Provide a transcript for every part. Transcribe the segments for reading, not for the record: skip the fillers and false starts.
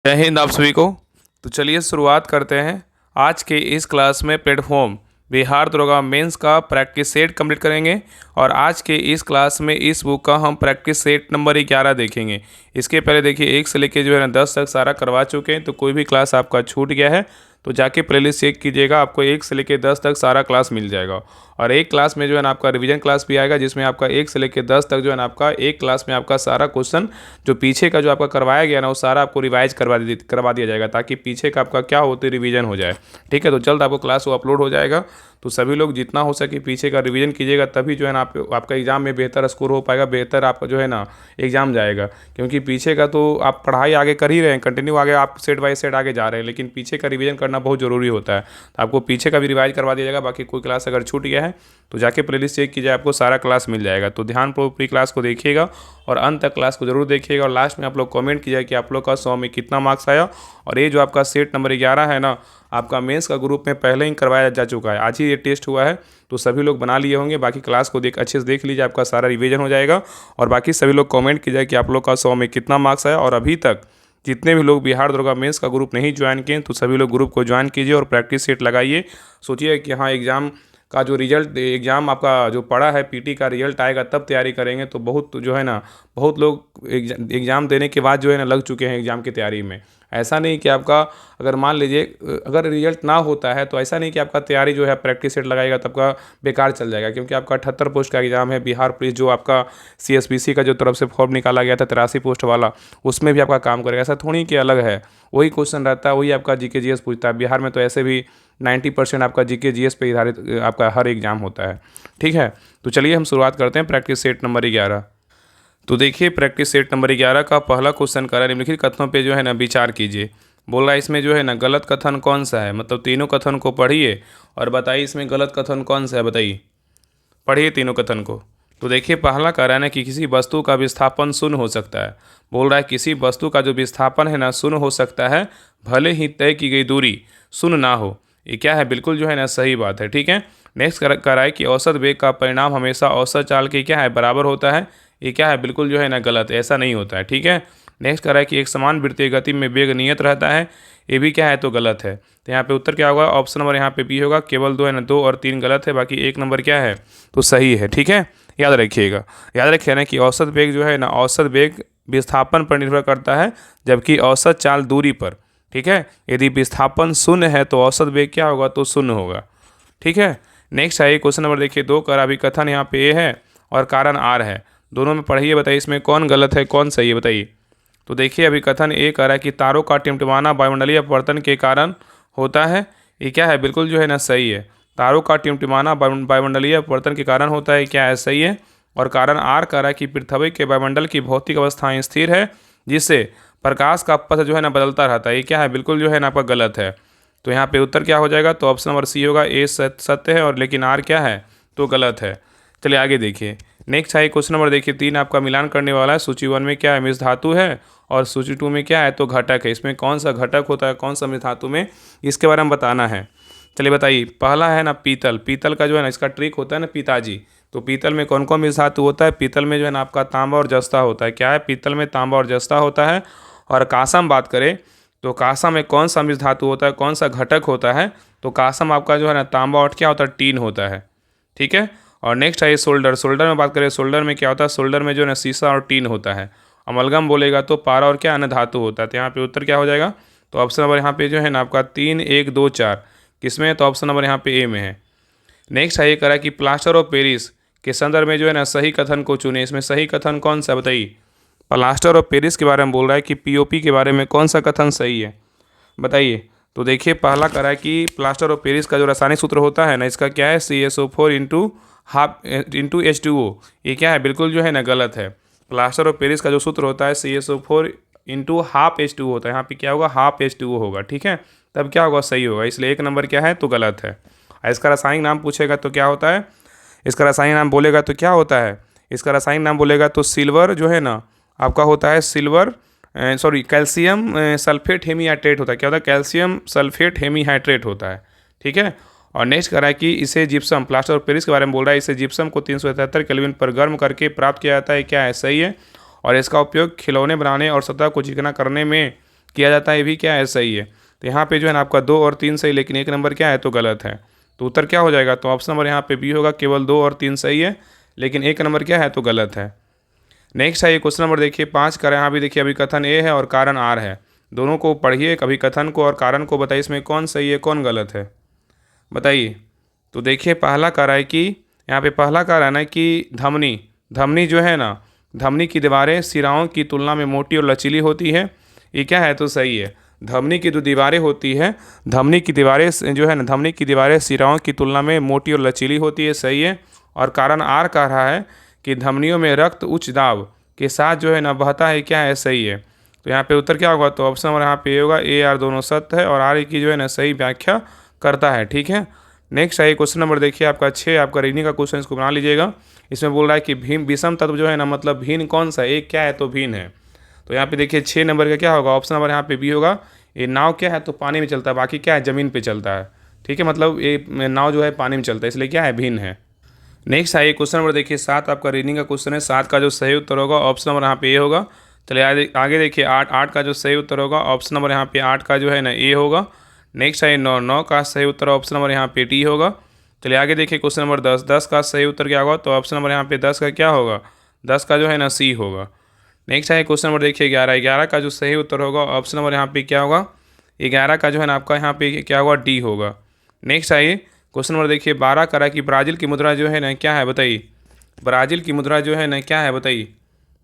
जय हिंद आप सभी को। तो चलिए शुरुआत करते हैं। आज के इस क्लास में प्लेटफॉर्म बिहार दरोगा मेंस का प्रैक्टिस सेट कंप्लीट करेंगे और आज के इस क्लास में इस बुक का हम प्रैक्टिस सेट नंबर 11 देखेंगे। इसके पहले देखिए 1 से लेके जो है ना 10 तक सारा करवा चुके हैं, तो कोई भी क्लास आपका छूट गया है तो जाके प्लेलिस्ट चेक कीजिएगा, आपको 1 से लेके 10 तक सारा क्लास मिल जाएगा। और एक क्लास में जो है ना आपका रिवीजन क्लास भी आएगा, जिसमें आपका 1 से लेके 10 तक जो है ना आपका एक क्लास में आपका सारा क्वेश्चन जो पीछे का जो आपका करवाया गया ना वो सारा आपको रिवाइज करवा दिया जाएगा, ताकि पीछे का आपका क्या होते रिवीजन हो जाए। ठीक है, तो जल्द आपको क्लास वो अपलोड हो जाएगा। तो सभी लोग जितना हो सके पीछे का रिवीजन कीजिएगा, तभी जो है ना आपका एग्जाम में बेहतर स्कोर हो पाएगा, बेहतर आपका जो है ना एग्जाम जाएगा। क्योंकि पीछे का तो आप पढ़ाई आगे कर ही रहे हैं, कंटिन्यू आगे आप सेट बाय सेट आगे जा रहे हैं, लेकिन पीछे का रिवीजन करना बहुत ज़रूरी होता है। तो आपको पीछे का भी रिवाइज करवा दिया जाएगा। बाकी कोई क्लास अगर छूट गया है तो जाके प्लेलिस्ट चेक कीजिए, आपको सारा क्लास मिल जाएगा। तो ध्यानपूर्वक पूरी क्लास को देखिएगा और अंत तक क्लास को जरूर देखिएगा, और लास्ट में आप लोग कमेंट कीजिए कि आप लोग का 100 में कितना मार्क्स आया। और ये जो आपका सेट नंबर 11 है ना, आपका मेंस का ग्रुप में पहले ही करवाया जा चुका है, आज ही ये टेस्ट हुआ है, तो सभी लोग बना लिए होंगे। बाकी क्लास को अच्छे से देख लीजिए, आपका सारा रिवीजन हो जाएगा। और बाकी सभी लोग कमेंट कीजिए कि आप लोग का 100 में कितना मार्क्स आया। और अभी तक जितने भी लोग बिहार दरोगा मेंस का ग्रुप नहीं ज्वाइन किए तो सभी लोग ग्रुप को ज्वाइन कीजिए और प्रैक्टिस सेट लगाइए। सोचिए कि हाँ, एग्ज़ाम का जो रिजल्ट, एग्ज़ाम आपका जो पड़ा है पीटी का रिजल्ट आएगा तब तैयारी करेंगे। तो बहुत जो है ना, बहुत लोग एग्ज़ाम देने के बाद जो है ना लग चुके हैं एग्ज़ाम की तैयारी में। ऐसा नहीं कि आपका अगर मान लीजिए अगर रिजल्ट ना होता है तो ऐसा नहीं कि आपका तैयारी जो है प्रैक्टिस सेट लगाएगा तब का बेकार चल जाएगा, क्योंकि आपका 78 पोस्ट का एग्ज़ाम है। बिहार पुलिस जो आपका CSPC का जो तरफ से फॉर्म निकाला गया था 83 पोस्ट वाला, उसमें भी आपका काम करेगा। ऐसा थोड़ी कि अलग है, वही क्वेश्चन रहता है, वही आपका GK GS पूछता है। बिहार में तो ऐसे भी 90% आपका GK GS पे आधारित आपका हर एग्ज़ाम होता है। ठीक है, तो चलिए हम शुरुआत करते हैं प्रैक्टिस सेट नंबर 11। तो देखिए प्रैक्टिस सेट नंबर 11 का पहला क्वेश्चन करा निम्नलिखित कथनों पे जो है ना विचार कीजिए। बोल रहा है इसमें जो है ना गलत कथन कौन सा है, मतलब तीनों कथन को पढ़िए और बताइए इसमें गलत कथन कौन सा है, बताइए, पढ़िए तीनों कथन को। तो देखिए पहला कह रहा है ना कि किसी वस्तु का विस्थापन शून्य हो सकता है। बोल रहा है किसी वस्तु का जो विस्थापन है ना शून्य हो सकता है, भले ही तय की गई दूरी शून्य ना हो। ये क्या है, बिल्कुल जो है ना सही बात है। ठीक है, नेक्स्ट कह रहा है कि औसत वेग का परिणाम हमेशा औसत चाल के क्या है बराबर होता है। ये क्या है, बिल्कुल जो है ना गलत है, ऐसा नहीं होता है। ठीक है, नेक्स्ट कह रहा है कि एक समान वृत्तीय गति में वेग नियत रहता है। ये भी क्या है, तो गलत है। तो यहाँ पे उत्तर क्या होगा, ऑप्शन नंबर यहाँ पे बी होगा। केवल 2 है ना, 2 और 3 गलत है, बाकी 1 नंबर क्या है, तो सही है। ठीक है, याद रखिएगा, याद रखिए ना कि औसत वेग जो है ना, औसत वेग विस्थापन पर निर्भर करता है, जबकि औसत चाल दूरी पर। ठीक है, यदि विस्थापन शून्य है तो औसत वेग क्या होगा, तो शून्य होगा। ठीक है, नेक्स्ट है क्वेश्चन नंबर देखिए 2 का अभिकथन यहाँ पे ए है और कारण आर है, दोनों में पढ़िए, बताइए इसमें कौन गलत है कौन सही है, बताइए। तो देखिए अभिकथन ए कह रहा है कि तारों का टिमटिमाना वायुमंडलीय अपवर्तन के कारण होता है। ये क्या है, बिल्कुल जो है ना सही है। तारों का टिमटिमाना वायुमंडलीय अपवर्तन के कारण होता है, क्या है, सही है। और कारण आर कह रहा है कि पृथ्वी के वायुमंडल की भौतिक अवस्थाएं स्थिर है, जिससे प्रकाश का पथ जो है ना बदलता रहता है। ये क्या है, बिल्कुल जो है ना आपका गलत है। तो यहाँ पे उत्तर क्या हो जाएगा, तो ऑप्शन नंबर सी होगा, ए सत्य है और लेकिन आर क्या है, तो गलत है। चलिए आगे देखिए, नेक्स्ट है क्वेश्चन नंबर देखिए 3 आपका मिलान करने वाला है। सूची 1 में क्या है, मिश्र धातु है, और सूची 2 में क्या है, तो घटक है। इसमें कौन सा घटक होता है, कौन सा मिश्र धातु में, इसके बारे में बताना है। चलिए बताइए, पहला है ना पीतल। पीतल का जो है ना इसका ट्रिक होता है ना पिताजी। तो पीतल में कौन कौन मिश्र धातु होता है, पीतल में जो है ना आपका तांबा और जस्ता होता है। क्या है, पीतल में तांबा और जस्ता होता है। और कांसम बात करें तो कांसम में कौन सा मिश्र धातु होता है, कौन सा घटक होता है, तो कांसम आपका जो है ना तांबा और क्या होता है, टीन होता है। ठीक है, और नेक्स्ट है सोल्डर। सोल्डर में बात करें, सोल्डर में क्या होता है, सोल्डर में जो है ना शीशा और टीन होता है। अमलगम बोलेगा तो पारा और क्या अन्य धातु होता है। तो यहाँ पे उत्तर क्या हो जाएगा, तो ऑप्शन नंबर यहाँ पे जो है ना आपका 3, 1, 2, 4 किसमें है, तो ऑप्शन नंबर यहाँ पे ए में है। नेक्स्ट है ये करा कि प्लास्टर ऑफ पेरिस के संदर्भ में जो है ना सही कथन को चुने। इसमें सही कथन कौन सा, बताइए। प्लास्टर ऑफ पेरिस के बारे में बोल रहा है कि POP के बारे में कौन सा कथन सही है, बताइए। तो देखिए पहला करा कि प्लास्टर ऑफ पेरिस का जो रासायनिक सूत्र होता है ना, इसका क्या है, CSO4 इंटू H2O। ये क्या है, बिल्कुल जो है ना गलत है। प्लास्टर ऑफ पेरिस का जो सूत्र होता है CSO4 इंटू हाफ H2O होता है। यहाँ पे क्या होगा, हाफ H2O होगा। ठीक है, तब क्या होगा, सही होगा। इसलिए 1 नंबर क्या है, तो गलत है। इसका रासायनिक नाम पूछेगा तो क्या होता है, इसका रासायनिक नाम बोलेगा तो क्या होता है, इसका रासायनिक नाम बोलेगा तो सिल्वर जो है ना आपका होता है, सिल्वर कैल्शियम सल्फेट हेमीहाइड्रेट होता है। क्या होता है, कैल्शियम सल्फेट हेमीहाइड्रेट होता है। ठीक है, और नेक्स्ट कह रहा है कि इसे जिप्सम, प्लास्टर ऑफ पेरिस के बारे में बोल रहा है, इसे जिप्सम को 377 केल्विन पर गर्म करके प्राप्त किया जाता है। क्या है, सही है। और इसका उपयोग खिलौने बनाने और सतह को चिकना करने में किया जाता है, ये भी क्या है, सही है। तो यहाँ पे जो है ना आपका 2 और 3 सही, लेकिन 1 नंबर क्या है, तो गलत है। तो उत्तर क्या हो जाएगा, तो ऑप्शन नंबर यहाँ पे बी होगा, केवल 2 और 3 सही है, लेकिन 1 नंबर क्या है, तो गलत है। नेक्स्ट है ये क्वेश्चन नंबर देखिए 5 का, यहाँ भी देखिए अभी कथन ए है और कारण आर है, दोनों को पढ़िए, कभी कथन को और कारण को बताइए इसमें कौन सही है कौन गलत है, बताइए। तो देखिए पहला कह रहा है कि यहाँ पे पहला कह रहा है ना कि धमनी धमनी जो है ना, धमनी की दीवारें सिराओं की तुलना में मोटी और लचीली होती है, ये क्या है, तो सही है। धमनी की जो दीवारें होती है, धमनी की दीवारें जो है ना, धमनी की दीवारें सिराओं की तुलना में मोटी और लचीली होती है, सही है। और कारण आर कह रहा है कि धमनियों में रक्त उच्च दाब के साथ जो है ना बहता है, क्या है, सही है। तो यहाँ पे उत्तर क्या होगा, तो ऑप्शन नंबर यहाँ पे होगा ए आर दोनों सत्य है और आर की जो है ना सही व्याख्या करता है, ठीक है। नेक्स्ट है क्वेश्चन नंबर देखिए आपका 6, आपका रीजनिंग का क्वेश्चन, इसको बना लीजिएगा। इसमें बोल रहा है कि भीम विषम तत्व जो है ना, मतलब भिन्न कौन सा, एक क्या है, तो भिन्न है। तो यहाँ पे देखिए 6 नंबर का क्या होगा, ऑप्शन नंबर यहाँ पे बी होगा। ये नाव क्या है, तो पानी में चलता है, बाकी क्या है, ज़मीन पे चलता है, ठीक है। मतलब ये नाव जो है पानी में चलता है, इसलिए क्या है, भिन्न है। नेक्स्ट है क्वेश्चन नंबर देखिए 7, आपका रीडिंग का क्वेश्चन है। 7 का जो सही उत्तर होगा ऑप्शन नंबर यहाँ पे ए होगा। चलिए आगे देखिए 8 का जो सही उत्तर होगा ऑप्शन नंबर यहाँ पे 8 का जो है ना ए होगा। नेक्स्ट है 9 का सही उत्तर ऑप्शन नंबर यहाँ पे डी होगा। चलिए आगे देखिए क्वेश्चन नंबर 10 का सही उत्तर क्या होगा, तो ऑप्शन नंबर यहाँ पे 10 का क्या होगा, 10 का जो है ना सी होगा। नेक्स्ट है क्वेश्चन नंबर देखिए 11 का जो सही उत्तर होगा ऑप्शन नंबर यहाँ पे क्या होगा, 11 का जो है ना आपका यहाँ पे क्या होगा, डी होगा। नेक्स्ट आइए क्वेश्चन नंबर देखिए 12 करा कि ब्राज़ील की मुद्रा जो है ना क्या है, बताइए। ब्राज़ील की मुद्रा जो है ना क्या है, बताइए।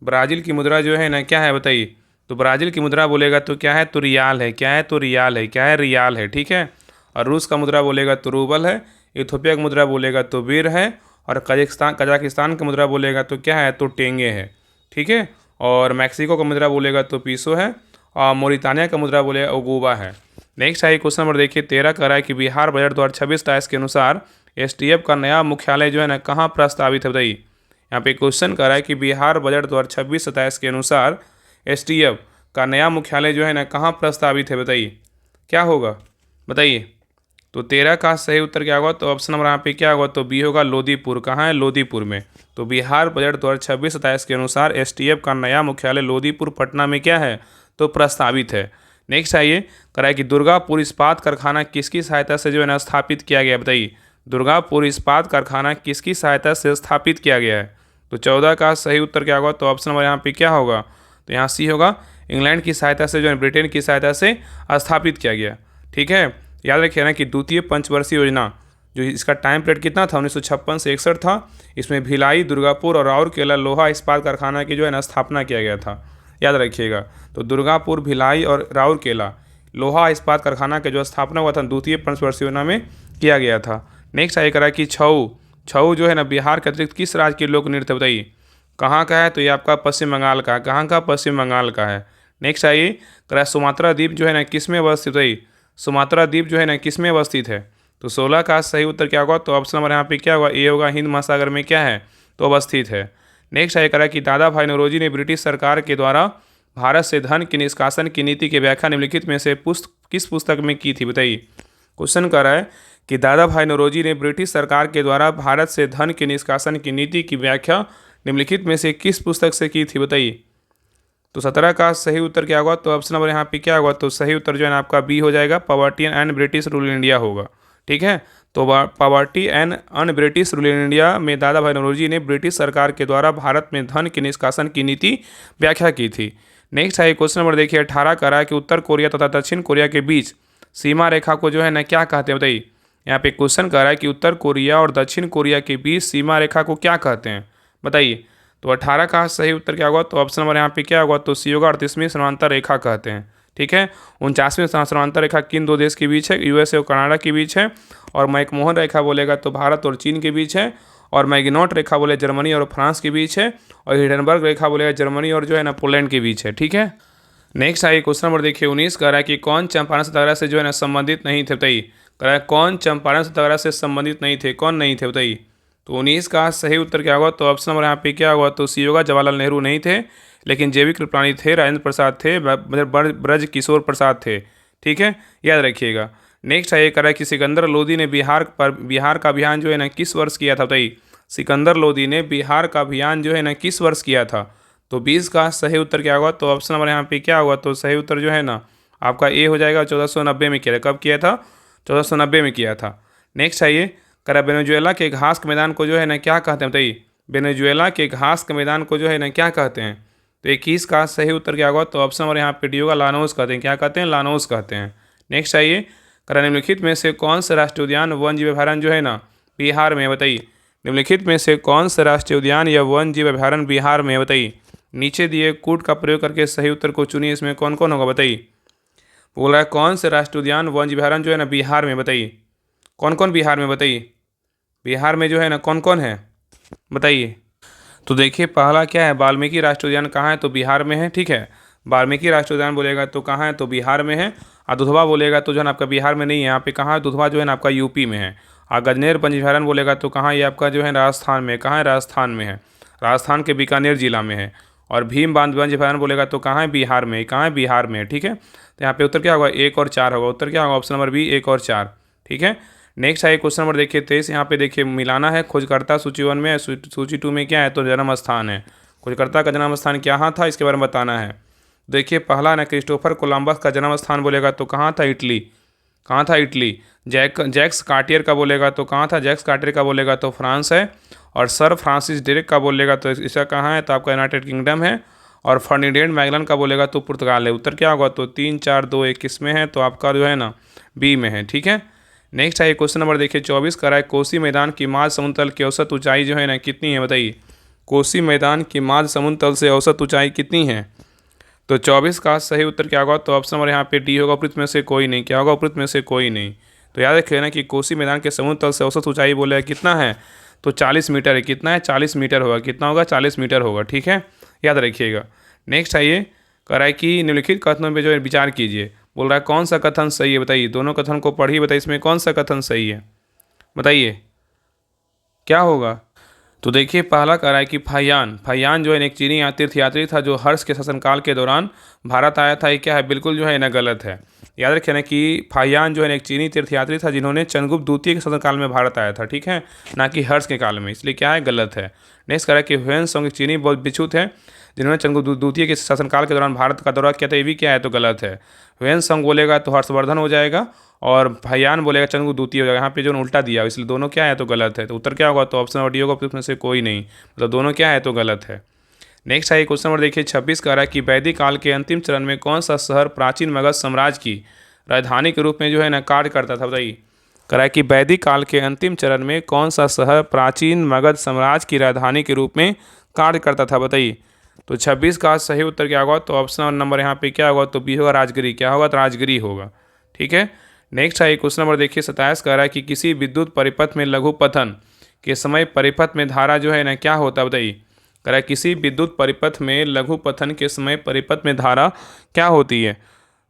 ब्राज़ील की मुद्रा जो है ना क्या है, बताइए। तो ब्राज़ील की मुद्रा बोलेगा तो क्या है, तो रियाल है, क्या है, तो रियाल है, क्या है, रियाल है, ठीक है। और रूस का मुद्रा बोलेगा तो रूबल है। इथोपिया का मुद्रा बोलेगा तो बीर है। और कजाकिस्तान का मुद्रा बोलेगा तो क्या है, तो टेंगे है, ठीक है। और मैक्सिको का मुद्रा बोलेगा तो पीसो है। और मोरितानिया का मुद्रा बोलेगा ओगोबा है। नेक्स्ट है क्वेश्चन नंबर देखिए 13 का रहा है कि बिहार बजट 2026-27 के अनुसार एसटीएफ का नया मुख्यालय जो है ना कहाँ प्रस्तावित है, बताइए। यहाँ पे क्वेश्चन कर रहा है कि बिहार बजट 2026-27 के अनुसार एसटीएफ का नया मुख्यालय जो है ना कहाँ प्रस्तावित है, बताइए क्या होगा, बताइए। तो 13 का सही उत्तर क्या होगा, तो ऑप्शन नंबर यहाँ पे क्या होगा, तो बी होगा, लोदीपुर। कहाँ है, लोदीपुर में। तो बिहार बजट 2026-27 के अनुसार एसटीएफ का नया मुख्यालय लोदीपुर पटना में क्या है, तो प्रस्तावित है। नेक्स्ट आइए कराए कि दुर्गापुर इस्पात कारखाना किसकी सहायता से जो है ना स्थापित किया गया, बताइए। दुर्गापुर इस्पात कारखाना किसकी सहायता से स्थापित किया गया है। तो 14 का सही उत्तर क्या होगा, तो ऑप्शन नंबर यहाँ पे क्या होगा, तो यहाँ सी होगा, इंग्लैंड की सहायता से जो है ब्रिटेन की सहायता से स्थापित किया गया, ठीक है। याद रखिए ना कि द्वितीय पंचवर्षीय योजना जो इसका टाइम पीरियड कितना था, 1956 से 61 था। इसमें भिलाई, दुर्गापुर और राउरकेला लोहा इस्पात कारखाना की जो है ना स्थापना किया गया था, याद रखिएगा। तो दुर्गापुर, भिलाई और राउरकेला लोहा इस्पात कारखाना के जो स्थापना हुआ था द्वितीय पंचवर्षीय योजना में किया गया था। नेक्स्ट आइए करा कि छऊ जो है ना बिहार के अतिरिक्त किस राज्य के लोक नृत्य, बताइए कहाँ का है, तो ये आपका पश्चिम बंगाल का है। कहाँ का, पश्चिम बंगाल का है। नेक्स्ट आइए करा सुमात्रा द्वीप जो है ना किस में अवस्थित, बताइए सुमात्रा द्वीप जो है ना किस में अवस्थित है। तो 16 का सही उत्तर क्या होगा, तो ऑप्शन नंबर यहाँ पे क्या होगा, ए होगा, हिंद महासागर में क्या है, तो अवस्थित है। नेक्स्ट आइए करा कि दादा भाई नौरोजी ने ब्रिटिश सरकार के द्वारा भारत से धन के निष्कासन की नीति की व्याख्या निम्नलिखित में से किस पुस्तक में की थी, बताइए। क्वेश्चन कर रहा है कि दादा भाई नौरोजी ने ब्रिटिश सरकार के द्वारा भारत से धन के निष्कासन की नीति की व्याख्या निम्नलिखित में से किस पुस्तक से की थी, बताइए। तो 17 का सही उत्तर क्या होगा, तो ऑप्शन नंबर यहाँ पे क्या होगा, तो सही उत्तर जो है ना आपका बी हो जाएगा, poverty and British rule in India होगा, ठीक है। तो poverty and un British rule in India में दादा भाई नौरोजी ने ब्रिटिश सरकार के द्वारा भारत में धन के निष्कासन की नीति व्याख्या की थी। नेक्स्ट है क्वेश्चन नंबर देखिए 18 का रहा है कि उत्तर कोरिया तथा दक्षिण कोरिया के बीच सीमा रेखा को जो है ना क्या कहते हैं, बताइए। यहाँ पे क्वेश्चन कर रहा है कि उत्तर कोरिया और दक्षिण कोरिया के बीच सीमा रेखा को क्या कहते हैं, बताइए। तो 18 का सही उत्तर क्या होगा, तो ऑप्शन नंबर यहाँ पे क्या होगा, तो सी होगा, 38वीं समांतर रेखा कहते हैं, ठीक है। 49वीं समांतर रेखा किन दो देश के बीच है, यूएसए और कनाडा के बीच है। और मैकमोहन रेखा बोलेगा तो भारत और चीन के बीच है। और मैगिनॉट रेखा बोले जर्मनी और फ्रांस के बीच है। और हिडनबर्ग रेखा बोलेगा जर्मनी और जो है ना पोलैंड के बीच है, ठीक है। नेक्स्ट आइए क्वेश्चन नंबर देखिए 19 कह रहा है कि कौन चंपारण सत्याग्रह से जो है ना संबंधित नहीं थे, बताइए। कह रहा है कौन चंपारण सत्याग्रह से संबंधित नहीं थे, कौन नहीं थे, बताइए। तो 19 का सही उत्तर क्या होगा, तो ऑप्शन नंबर यहाँ पे क्या होगा, तो सी होगा, जवाहरलाल नेहरू नहीं थे, लेकिन जैविक कृपलानी थे, राजेंद्र प्रसाद थे, ब्रज किशोर प्रसाद थे, ठीक है, याद रखिएगा। नेक्स्ट है ये कह रहा है कि सिकंदर लोदी ने बिहार का अभियान जो है ना किस वर्ष किया था, बताइए। सिकंदर लोदी ने बिहार का अभियान जो है ना किस वर्ष किया था। तो 20 का सही उत्तर क्या होगा, तो ऑप्शन नंबर यहाँ पे क्या होगा, तो सही उत्तर जो है ना आपका ए हो जाएगा। 1490 में किया था। कब किया था? 1490 में किया था। नेक्स्ट आइए, करा वेनेजुएला के घास के मैदान को जो है ना क्या कहते हैं बताइए? वेनेजुएला के घास के मैदान को जो है ना क्या कहते हैं? तो 21 का सही उत्तर क्या होगा? तो ऑप्शन और यहाँ पे डी होगा, लानोस कहते हैं। क्या कहते हैं? लानोस कहते हैं। नेक्स्ट आइए, करा निम्नलिखित में से कौन सा राष्ट्रीय उद्यान वन जीव अभयारण्य जो है ना बिहार में है? बताइए, निम्नलिखित में से कौन सा राष्ट्रीय उद्यान या वन जीव अभयारण्य बिहार में है? बताइए। नीचे दिए कूट का प्रयोग करके सही उत्तर को चुनिए। इसमें कौन कौन होगा बताइए? बोल रहा है कौन से राष्ट्रीय उद्यान वन जीव अभयारण्य जो है ना बिहार में? बताइए कौन कौन बिहार में? बताइए बिहार में जो है ना कौन कौन है बताइए। तो देखिए पहला क्या है, वाल्मीकि राष्ट्रीय उद्यान कहाँ है? तो बिहार में है। ठीक है, वाल्मीकि राष्ट्रीय उद्यान बोलेगा तो कहाँ है? तो बिहार में है। और दुधवा बोलेगा तो जो है ना आपका बिहार में नहीं है, यहाँ पे कहाँ है? दुधवा जो है ना आपका यूपी में है। और गजनेर पंचीभरण बोलेगा तो कहाँ? ये आपका जो है राजस्थान में। कहाँ है? राजस्थान में है। राजस्थान के बीकानेर जिला में है। और भीम बांध पंचीभरण बोलेगा तो कहाँ है? बिहार में। कहाँ है? बिहार में। ठीक है, तो यहाँ पे उत्तर क्या होगा? 1 और 4 होगा। उत्तर क्या होगा? ऑप्शन नंबर बी 1 और 4। ठीक है, नेक्स्ट है क्वेश्चन नंबर देखिए 23। यहाँ पे देखिए मिलाना है। खोजकर्ता सूची 1 में है, सूची 2 में क्या है? तो जन्म स्थान है। खोजकर्ता का जन्म स्थान क्या था इसके बारे में बताना है। देखिए पहला ना क्रिस्टोफर कोलंबस का जन्म स्थान बोलेगा तो कहाँ था? इटली। कहाँ था? इटली। जैक्स कार्टियर का बोलेगा तो कहाँ था? जैक्स कार्टियर का बोलेगा तो फ्रांस है। और सर फ्रांसिस ड्रेक का बोलेगा तो इसका कहाँ है? तो आपका यूनाइटेड किंगडम है। और फर्डिनेंड मैगलन का बोलेगा तो पुर्तगाल है। उत्तर क्या होगा? तो 3 4 2 1 किस में है? तो आपका जो है ना बी में है। ठीक है, नेक्स्ट है क्वेश्चन नंबर देखिए 24 का है कोसी मैदान की माझ समुद्र तल की औसत ऊंचाई जो है ना कितनी है? बताइए कोसी मैदान की माझ समुद्र तल से औसत ऊंचाई कितनी है? तो 24 का सही उत्तर क्या होगा? तो ऑप्शन नंबर यहाँ पे डी होगा, उपरोक्त में से कोई नहीं। क्या होगा? उपरोक्त में से कोई नहीं। तो याद रखिए ना कि कोसी मैदान के समुद्र तल से औसत ऊंचाई बोले कितना है? तो 40 मीटर है। कितना है? 40 मीटर होगा। कितना होगा? 40 मीटर होगा। ठीक है, याद रखिएगा। नेक्स्ट आइए, कह रहा है कि निम्नलिखित कथनों पर जो है विचार कीजिए। बोल रहा है कौन सा कथन सही है? बताइए, दोनों कथन को पढ़िए, बताइए इसमें कौन सा कथन सही है? बताइए क्या होगा? तो देखिए पहला कह रहा है कि फाहियान जो है एक चीनी तीर्थयात्री था जो हर्ष के शासनकाल के दौरान भारत आया था। ये क्या है? बिल्कुल जो है ना गलत है। याद रखिए ना कि फाहियान जो है एक चीनी तीर्थयात्री था जिन्होंने चंद्रगुप्त द्वितीय के शासनकाल में भारत आया था। ठीक है, ना कि हर्ष के काल में। इसलिए क्या है? गलत है। नेक्स्ट कह रहा है कि ह्वेन-त्सांग एक चीनी बहुत बिच्छू थे जिन्होंने चंद्रगुप्त द्वितीय के शासनकाल के दौरान भारत का दौरा किया था। ये भी क्या है? तो गलत है। ह्वेन-त्सांग बोलेगा तो हर्षवर्धन हो जाएगा और फाहियान बोलेगा चंद्रगुप्त द्वितीय हो जाएगा। यहाँ पे जो उल्टा दिया इसलिए दोनों क्या है? तो गलत है। तो उत्तर क्या होगा? तो ऑप्शन नंबर डी होगा, उसमें से कोई नहीं। मतलब दोनों क्या है? तो गलत है। नेक्स्ट है क्वेश्चन नंबर देखिए 26 कह रहा है कि वैदिक काल के अंतिम चरण में कौन सा शहर प्राचीन मगध साम्राज्य की राजधानी के रूप में जो है ना कार्य करता था? बताइए, कह रहा है कि वैदिक काल के अंतिम चरण में कौन सा शहर प्राचीन मगध साम्राज्य की राजधानी के रूप में कार्य करता था? बताइए। तो 26 का सही उत्तर क्या होगा? तो ऑप्शन नंबर यहाँ पे क्या होगा? तो बी होगा, राजगिरी। क्या होगा? तो राजगिरी होगा। ठीक है, नेक्स्ट है क्वेश्चन नंबर देखिए 27 कह रहा है कि किसी विद्युत परिपथ में लघु पतन के समय परिपथ में धारा जो है ना क्या होता है? बताइए, कह रहा है किसी विद्युत परिपथ में लघु पतन के समय परिपथ में धारा क्या होती है?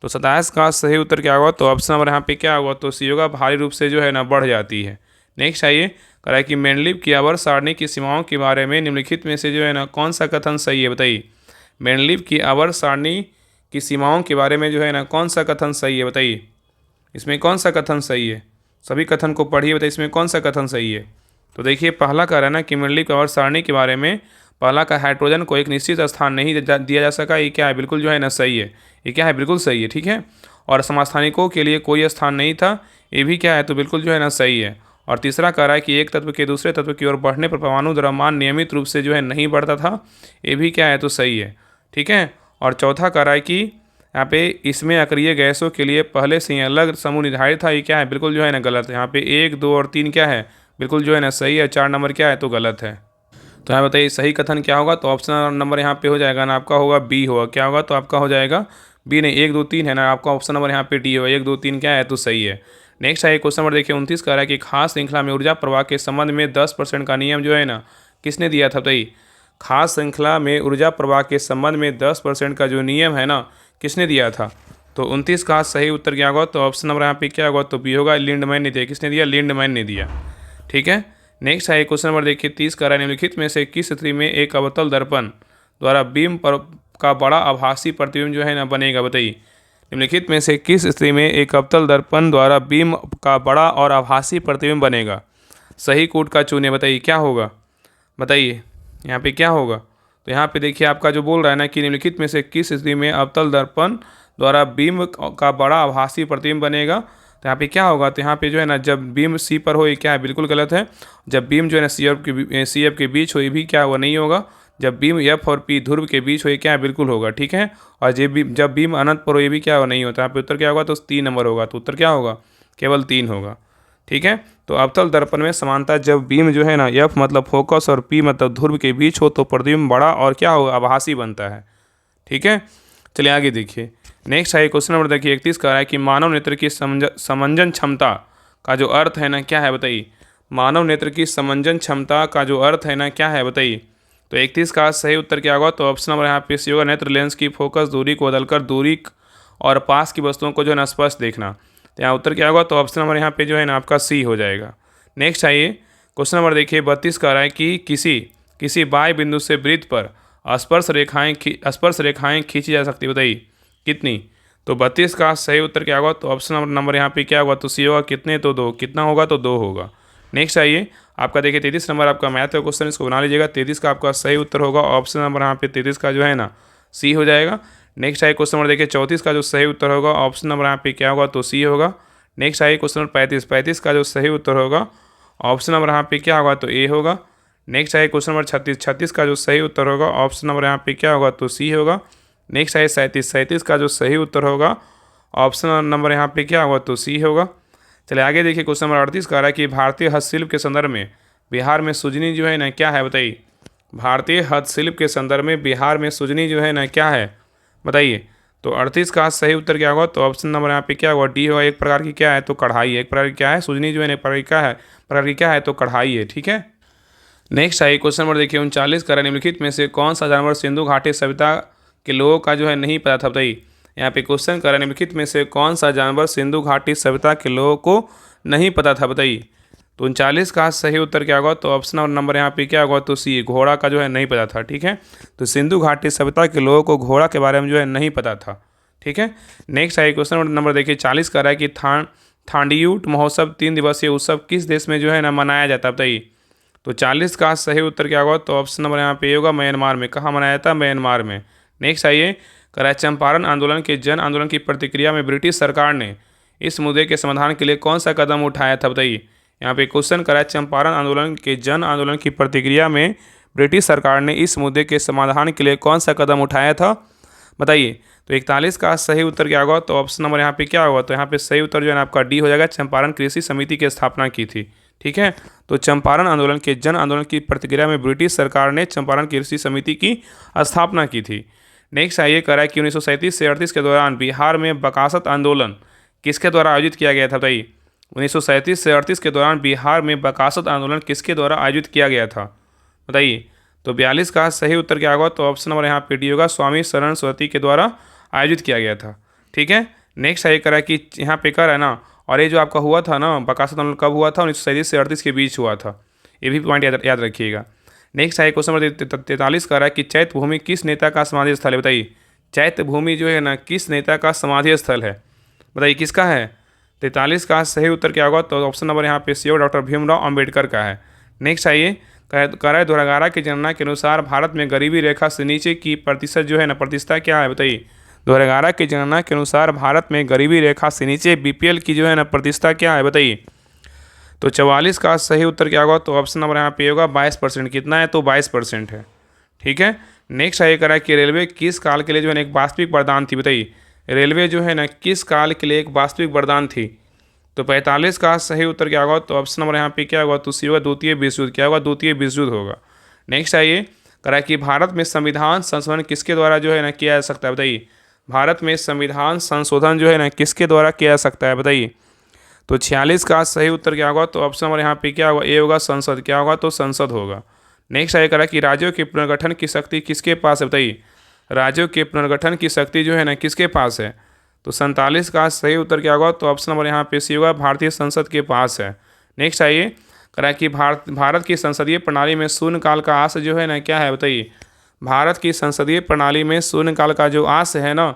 तो 27 का सही उत्तर क्या होगा? तो ऑप्शन नंबर यहाँ पे क्या होगा? तो सी होगा, भारी रूप से जो है ना बढ़ जाती है। नेक्स्ट आइए, कह रहा है कि मेंडलीव की आवर्त सारणी की सीमाओं के बारे में निम्नलिखित में से जो है ना कौन सा कथन सही है? बताइए, मेंडलीव की आवर्त सारणी की सीमाओं के बारे में जो है ना कौन सा कथन सही है? बताइए इसमें कौन सा कथन सही है? सभी कथन को पढ़िए, बताइए इसमें कौन सा कथन सही है? तो देखिए पहला कह रहा है ना कि मेंडलीव की आवर्त सारणी के बारे में पहला का हाइड्रोजन को एक निश्चित स्थान नहीं दिया जा सका। ये क्या है? बिल्कुल जो है ना सही है। ये क्या है? बिल्कुल सही है। ठीक है, और समस्थानिकों के लिए कोई स्थान नहीं था। ये भी क्या है? तो बिल्कुल जो है ना सही है। और तीसरा कह रहा है कि एक तत्व के दूसरे तत्व की ओर बढ़ने पर परमाणु द्रव्यमान नियमित रूप से जो है नहीं बढ़ता था। ये भी क्या है? तो सही है। ठीक है, और चौथा कह रहा है कि यहाँ पे इसमें अक्रिय गैसों के लिए पहले से ही अलग समूह निर्धारित था। ये क्या है? बिल्कुल जो है ना गलत है। यहाँ पे 1 2 और 3 क्या है? बिल्कुल जो है ना सही है। 4 नंबर क्या है? तो गलत है। तो यहाँ बताइए सही कथन क्या होगा? तो ऑप्शन नंबर यहाँ पे हो जाएगा ना आपका होगा बी होगा। क्या होगा? तो आपका हो जाएगा बी नहीं, 1 2 3 है ना आपका ऑप्शन नंबर यहाँ पे डी होगा। 1 2 3 क्या है? तो सही है। नेक्स्ट है क्वेश्चन नंबर देखिए 29 कह रहा है कि खास श्रृंखला में ऊर्जा प्रवाह के संबंध में 10% का नियम जो है ना किसने दिया था? बताइए, खास श्रृंखला में ऊर्जा प्रवाह के संबंध में 10% का जो नियम है ना किसने दिया था? तो 29 का सही उत्तर क्या होगा? तो ऑप्शन नंबर यहाँ पे क्या होगा? तो बी होगा, लिंडमैन ने दिया। किसने दिया? लिंडमैन ने दिया। ठीक है, नेक्स्ट है क्वेश्चन नंबर देखिए 30 कह रहा है निम्नलिखित में से किस स्थिति में एक अवतल दर्पण द्वारा बीम पर का बड़ा आभासी प्रतिबिंब जो है ना बनेगा? बताइए, निम्नलिखित में से किस स्थिति में एक अवतल दर्पण द्वारा बीम का बड़ा और आभासी प्रतिबिंब बनेगा? सही कूट का चुने, बताइए क्या होगा? बताइए यहाँ पे क्या होगा? तो यहाँ पे देखिए आपका जो बोल रहा है ना कि निम्नलिखित में से किस स्थिति में अवतल दर्पण द्वारा बीम का बड़ा आभासी प्रतिबिंब बनेगा। तो यहाँ पे क्या होगा, तो यहाँ पे जो है ना जब बीम सी पर हो, ये क्या है, बिल्कुल गलत है। जब बीम जो है ना सी एफ के बीच हो, ये भी क्या हुआ, नहीं होगा। जब बीम एफ और पी ध्रुव के बीच हो, ये क्या है, बिल्कुल होगा, ठीक है। और जब बीम अनंत पर हो, ये भी क्या हो, नहीं होता। यहाँ पे उत्तर क्या होगा, तो 3 नंबर होगा। तो उत्तर क्या होगा, केवल 3 होगा, ठीक है। तो अवतल दर्पण में समानता, जब बीम जो है ना एफ मतलब फोकस और पी मतलब ध्रुव के बीच हो, तो प्रतिबिंब बड़ा और क्या होगा, आभासी बनता है, ठीक है। चलिए आगे देखिए। नेक्स्ट है क्वेश्चन नंबर देखिए 31 का है कि मानव नेत्र की समंजन क्षमता का जो अर्थ है ना, क्या है बताइए। मानव नेत्र की समंजन क्षमता का जो अर्थ है ना, क्या है बताइए। तो 31 का सही उत्तर क्या होगा, तो ऑप्शन नंबर यहाँ पे सी होगा, नेत्र लेंस की फोकस दूरी को बदलकर दूरी और पास की वस्तुओं को जो है ना स्पष्ट देखना। तो यहाँ उत्तर क्या होगा, तो ऑप्शन नंबर यहाँ पे जो है ना आपका सी हो जाएगा। नेक्स्ट आइए क्वेश्चन नंबर देखिए 32 का रहा है कि किसी बाह्य बिंदु से वृत्त पर स्पर्श रेखाएं खींची जा सकती, बताइए कितनी। तो 32 का सही उत्तर क्या होगा, तो ऑप्शन नंबर यहाँ पे क्या होगा, तो सी होगा, कितने, तो 2, कितना होगा, तो 2 होगा। नेक्स्ट आइए आपका देखिए 33 नंबर आपका मैथ का क्वेश्चन, इसको बना लीजिएगा। 33 का आपका सही उत्तर होगा ऑप्शन नंबर यहाँ पे 33 का जो है ना सी हो जाएगा। नेक्स्ट आइए क्वेश्चन नंबर देखिए 34 का जो सही उत्तर होगा ऑप्शन नंबर यहाँ पे क्या होगा, तो सी होगा। नेक्स्ट आइए क्वेश्चन नंबर 35 का जो सही उत्तर होगा ऑप्शन नंबर यहाँ पे क्या होगा, तो ए होगा। नेक्स्ट आइए क्वेश्चन नंबर 36 का जो सही उत्तर होगा ऑप्शन नंबर यहाँ पे क्या होगा, तो सी होगा। नेक्स्ट आइए 37 का जो सही उत्तर होगा ऑप्शन नंबर यहाँ पे क्या होगा, तो सी होगा। चलिए आगे देखिए क्वेश्चन नंबर 38 का रहा है कि भारतीय हस्तशिल्प के संदर्भ में बिहार में सुजनी जो है ना, क्या है बताइए। भारतीय हस्तशिल्प के संदर्भ में बिहार में सुजनी जो है ना, क्या है बताइए। तो 38 का सही उत्तर क्या होगा, तो ऑप्शन नंबर यहाँ पे क्या होगा, डी होगा। एक प्रकार की क्या है, तो कढ़ाई है। एक प्रकार की क्या है, सुजनी जो है एक प्रकार की क्या है, तो कढ़ाई है, ठीक है। नेक्स्ट आइए क्वेश्चन नंबर देखिए 39 का, निम्नलिखित में से कौन सा जानवर सिंधु घाटी सभ्यता के लोगों का जो है नहीं पता था, बताइए। यहाँ पे क्वेश्चन कर निम्नलिखित में से कौन सा जानवर सिंधु घाटी सभ्यता के लोगों को नहीं पता था, बताइए। तो 39 का सही उत्तर क्या होगा, तो ऑप्शन नंबर यहाँ पे क्या होगा, तो सी, घोड़ा का जो है नहीं पता था, ठीक है। तो सिंधु घाटी सभ्यता के लोगों को घोड़ा के बारे में जो है नहीं पता था, ठीक है। नेक्स्ट आइए क्वेश्चन नंबर देखिए 40 का रहा है कि थांडियूट महोत्सव 3 दिवसीय उत्सव किस देश में जो है ना मनाया जाता है, बताइए। तो 40 का सही उत्तर क्या होगा, तो ऑप्शन नंबर यहाँ पे होगा, म्यांमार में। कहाँ मनाया जाता है, म्यांमार में। नेक्स्ट आइए करा चंपारण आंदोलन के जन आंदोलन की प्रतिक्रिया में ब्रिटिश सरकार ने इस मुद्दे के समाधान के लिए कौन सा कदम उठाया था, बताइए। यहाँ पे क्वेश्चन करा चंपारण आंदोलन के जन आंदोलन की प्रतिक्रिया में ब्रिटिश सरकार ने इस मुद्दे के समाधान के लिए कौन सा कदम उठाया था, बताइए। तो 41 का सही उत्तर क्या होगा, तो ऑप्शन नंबर यहाँ पे क्या होगा, तो यहाँ पे सही उत्तर जो है ना आपका डी हो जाएगा। चंपारण कृषि समिति की स्थापना की थी, ठीक है। तो चंपारण आंदोलन के जन आंदोलन की प्रतिक्रिया में ब्रिटिश सरकार ने चंपारण कृषि समिति की स्थापना की थी। नेक्स्ट आइए करा कि 1937 से 38 के दौरान बिहार में बकासत आंदोलन किसके द्वारा आयोजित किया गया था, बताइए। 1937 से 38 के दौरान बिहार में बकासत आंदोलन किसके द्वारा आयोजित किया गया था, बताइए। तो 42 का सही उत्तर क्या होगा, तो ऑप्शन नंबर यहाँ पे डी होगा, स्वामी शरण सरस्वती के द्वारा आयोजित किया गया था, ठीक है। नेक्स्ट आइए करा कि यहाँ पे कर है ना, और ये जो आपका हुआ था ना बकासत आंदोलन कब हुआ था, 1937 से 38 के बीच हुआ था। ये भी पॉइंट याद रखिएगा। नेक्स्ट आइए क्वेश्चन नंबर 43 का रहा है कि चैत्य भूमि किस नेता का समाधि स्थल है, बताइए। चैत्य भूमि जो है ना किस नेता का समाधि स्थल है, बताइए किसका है। 43 का सही उत्तर क्या होगा, तो ऑप्शन नंबर यहाँ पे सी डॉक्टर भीमराव अम्बेडकर का है। नेक्स्ट आइए कराए दोहरागारा की गणना के अनुसार भारत में गरीबी रेखा से नीचे की प्रतिशत जो है ना प्रतिशत क्या है, बताइए। दोहरागारा की गणना के अनुसार भारत में गरीबी रेखा से नीचे बीपीएल की जो है ना प्रतिशत क्या है, बताइए। तो 44 का सही उत्तर क्या होगा, तो ऑप्शन नंबर यहाँ पे होगा 22%। कितना है, तो 22% है, ठीक है। नेक्स्ट आइए करा कि रेलवे किस काल के लिए जो है ना एक वास्तविक वरदान थी, बताइए। रेलवे जो है ना किस काल के लिए एक वास्तविक वरदान थी। तो 45 का सही उत्तर क्या होगा, तो ऑप्शन नंबर यहाँ पे क्या होगा, तो सी होगा, द्वितीय विश्व युद्ध। क्या होगा, द्वितीय विश्व युद्ध होगा। नेक्स्ट आइए करा कि भारत में संविधान संशोधन किसके द्वारा जो है ना किया जा सकता है, बताइए। भारत में संविधान संशोधन जो है ना किसके द्वारा किया जा सकता है, बताइए। तो 46 का सही उत्तर क्या होगा, तो ऑप्शन नंबर यहाँ पे क्या होगा, ए होगा, संसद। क्या होगा, तो संसद होगा। नेक्स्ट आइए करा कि राज्यों के पुनर्गठन की शक्ति किसके पास है, बताइए। राज्यों के पुनर्गठन की शक्ति जो है ना किसके पास है। तो 47 का सही उत्तर क्या होगा, तो ऑप्शन नंबर यहाँ पे सी होगा, भारतीय संसद के पास है। नेक्स्ट आइए करा कि भारत की संसदीय प्रणाली में शून्यकाल का आस जो है ना क्या है, बताइए। भारत की संसदीय प्रणाली में शून्यकाल का जो आस है ना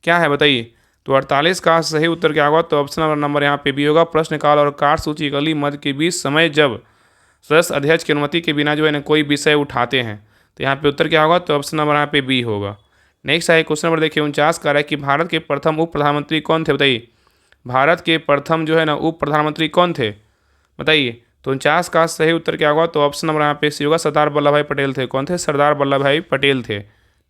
क्या है, बताइए। तो 48 का सही उत्तर क्या होगा, तो ऑप्शन नंबर यहाँ पे भी होगा, प्रश्नकाल और कार्यसूची अगली मध्य के बीच समय जब सदस्य अध्यक्ष की अनुमति के बिना जो है ना कोई विषय उठाते हैं। तो यहाँ पे उत्तर क्या होगा, तो ऑप्शन नंबर यहाँ पे बी होगा। नेक्स्ट है क्वेश्चन नंबर देखिए 49 का है कि भारत के प्रथम उप प्रधानमंत्री कौन थे, बताइए। भारत के प्रथम जो है ना उप प्रधानमंत्री कौन थे, बताइए। तो 49 का सही उत्तर क्या होगा, तो ऑप्शन नंबर यहाँ पे सी होगा, सरदार वल्लभ भाई पटेल थे। कौन थे, सरदार वल्लभ भाई पटेल थे।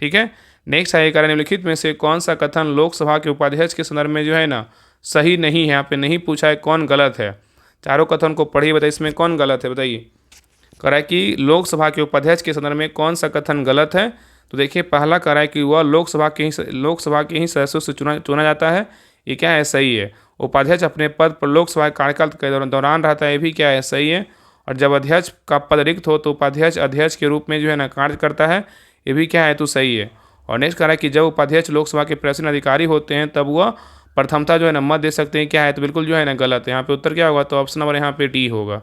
ठीक है। नेक्स्ट है कार्य निम्नलिखित में से कौन सा कथन लोकसभा के उपाध्यक्ष के संदर्भ में जो है ना सही नहीं है, यहाँ पे नहीं पूछा है, कौन गलत है। चारों कथन को पढ़िए, बताइए इसमें कौन गलत है, बताइए। कह रहा है कि लोकसभा के उपाध्यक्ष के संदर्भ में कौन सा कथन गलत है। तो देखिए पहला कह रहा है कि वह लोकसभा के ही सदस्यों से चुना जाता है, ये क्या है, सही है। उपाध्यक्ष अपने पद पर लोकसभा कार्यकाल के दौरान रहता है, ये भी क्या है, सही है। और जब अध्यक्ष का पद रिक्त हो तो उपाध्यक्ष अध्यक्ष के रूप में जो है ना कार्य करता है, ये भी क्या है, तो सही है। और नेक्स्ट कह रहा है कि जब उपाध्यक्ष लोकसभा के प्रेसिडेंट अधिकारी होते हैं तब वह प्रथमता जो है ना मत दे सकते हैं, क्या है, तो बिल्कुल जो है ना गलत है। यहाँ पे उत्तर क्या होगा, तो ऑप्शन नंबर यहाँ पे डी होगा।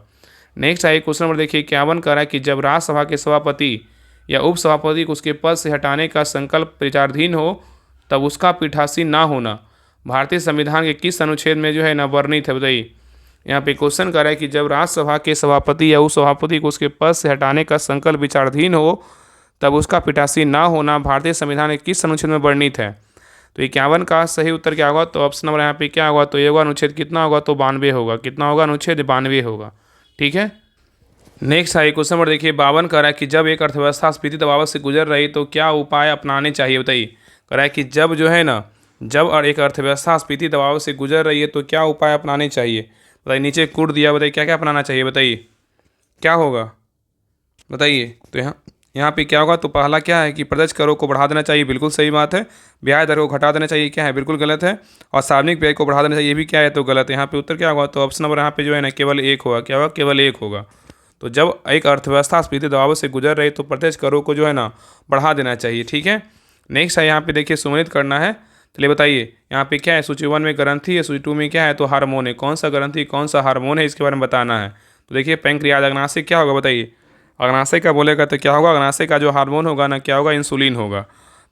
नेक्स्ट है क्वेश्चन नंबर देखिए 51 कह रहा है कि जब राज्यसभा के सभापति या उपसभापति को उसके पद से हटाने का संकल्प विचाराधीन हो तब उसका पीठासीन ना होना भारतीय संविधान के किस अनुच्छेद में जो है ना वर्णित है, बताइए। यहाँ पे क्वेश्चन कर रहा है कि जब राज्यसभा के सभापति या उपसभापति को उसके पद से हटाने का संकल्प विचाराधीन हो तब उसका पीठासीन ना होना भारतीय संविधान के किस अनुच्छेद में वर्णित है। तो 51 का सही उत्तर क्या होगा, तो ऑप्शन नंबर यहाँ पे क्या होगा, तो ये होगा अनुच्छेद कितना होगा, तो 92 होगा। कितना होगा, अनुच्छेद 92 होगा। ठीक है। नेक्स्ट है क्वेश्चन नंबर देखिए 52 कह रहा है कि जब एक अर्थव्यवस्था स्फीति दबाव से गुजर रही तो क्या उपाय अपनाने चाहिए, बताइए। कह रहा है कि जब जो है ना जब और एक अर्थव्यवस्था स्फीति दबाव से गुजर रही है तो क्या उपाय अपनाने चाहिए, बताइए। नीचे कोड दिया, बताइए क्या क्या अपनाना चाहिए, बताइए क्या होगा, बताइए। तो यहाँ पे क्या होगा, तो पहला क्या है कि प्रत्यक्ष करों को बढ़ा देना चाहिए, बिल्कुल सही बात है। ब्याज दर को घटा देना चाहिए, क्या है, बिल्कुल गलत है। और सार्वजनिक व्यय को बढ़ा देना चाहिए, ये भी क्या है, तो गलत है। यहाँ पे उत्तर क्या होगा, तो ऑप्शन नंबर यहाँ पे जो है ना केवल एक होगा। क्या होगा, केवल एक होगा। तो जब एक अर्थव्यवस्था स्फीति दबाव से गुजर रही तो प्रत्यक्ष करों को जो है ना बढ़ा देना चाहिए। ठीक है। नेक्स्ट है यहाँ पे देखिए सुमेलित करना है, चलिए बताइए। यहाँ पे क्या है, सूची 1 में ग्रंथि है, सूची 2 में क्या है, तो हार्मोन है। कौन सा ग्रंथि कौन सा हार्मोन है, इसके बारे में बताना है। तो देखिए पैंक्रियाज, अग्नाशय क्या होगा, बताइए। अग्नाशय का बोलेगा तो क्या होगा, अग्नाशय का जो हार्मोन होगा ना क्या होगा, इंसुलिन होगा।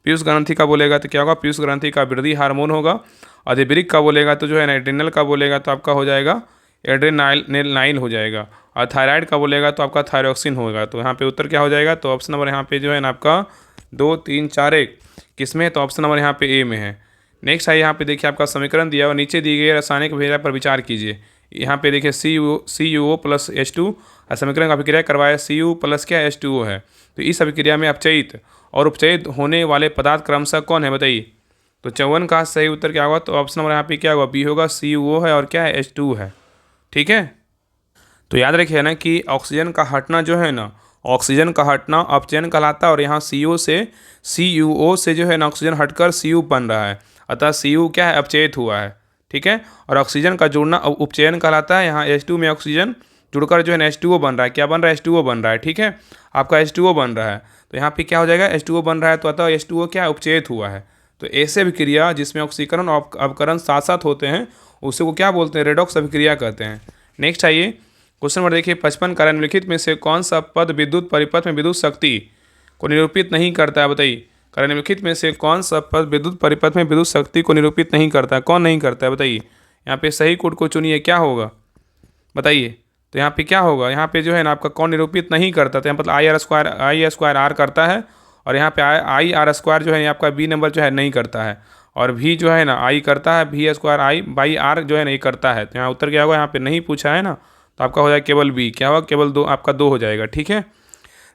पीयूष ग्रंथि का बोलेगा तो क्या होगा, पीयूष ग्रंथि का वृद्धि हार्मोन होगा। अधिवृक्क का बोलेगा तो जो है ना एड्रिनल का बोलेगा तो आपका हो जाएगा एड्रेनाइल हो जाएगा। और थायराइड का बोलेगा तो आपका थायरोक्सिन होगा। तो यहाँ पे उत्तर क्या हो जाएगा, तो ऑप्शन नंबर यहाँ पे जो है ना आपका 2 3 4 1 किसमें, तो ऑप्शन नंबर यहाँ पे ए में है। नेक्स्ट है यहाँ पे देखिए आपका समीकरण दिया और नीचे दिए गए रासायनिक अभिक्रिया पर विचार कीजिए। यहाँ पे देखिए CuO प्लस H2 समीकरण का अभिक्रिया करवाया, Cu प्लस क्या H2O है। तो इस अभिक्रिया में अपचयित और उपचयित होने वाले पदार्थ क्रमशः कौन है, बताइए। तो 54 का सही उत्तर क्या होगा, तो ऑप्शन नंबर यहाँ पे क्या होगा, बी होगा। CuO है और क्या है, H2 है। ठीक है। तो याद रखिए ना कि ऑक्सीजन का हटना जो है ना, ऑक्सीजन का हटना अपचयन कहलाता है। और यहाँ CuO से जो है ना ऑक्सीजन हटकर Cu बन रहा है, अतः Cu क्या है, अपचयित हुआ है। ठीक है। और ऑक्सीजन का जुड़ना उपचयन कहलाता है। यहाँ H2 में ऑक्सीजन जुड़कर जो है ना H2O बन रहा है। क्या बन रहा है, H2O बन रहा है। ठीक है, आपका H2O बन रहा है। तो यहाँ पे क्या हो जाएगा, H2O बन रहा है तो अतः H2O क्या है, उपचयित हुआ है। तो ऐसे अभिक्रिया जिसमें ऑक्सीकरण और अपकरण साथ साथ होते हैं उसे को क्या बोलते हैं, रेडॉक्स अभिक्रिया कहते हैं। नेक्स्ट आइए क्वेश्चन नंबर देखिए 55 कार्य निम्नलिखित में से कौन सा पद विद्युत परिपथ में विद्युत शक्ति को निरूपित नहीं करता है, बताइए। कार्य निम्नलिखित में से कौन सा पद विद्युत परिपथ में विद्युत शक्ति को निरूपित नहीं करता है, कौन नहीं करता है, बताइए। यहाँ पे सही कोड को चुनिए, क्या होगा, बताइए। तो यहाँ पे क्या होगा, यहाँ पे जो है ना आपका कौन निरूपित नहीं करता, तो यहाँ पर आई स्क्वायर आर करता है। और यहाँ पे आई आर स्क्वायर जो है आपका बी नंबर जो है नहीं करता है। और भी जो है ना आई करता है, भी स्क्वायर आई बाई आर जो है नहीं करता है। तो यहाँ उत्तर क्या होगा, यहाँ पे नहीं पूछा है ना, तो आपका हो जाएगा केवल बी। क्या होगा, केवल 2, आपका 2 हो जाएगा। ठीक है।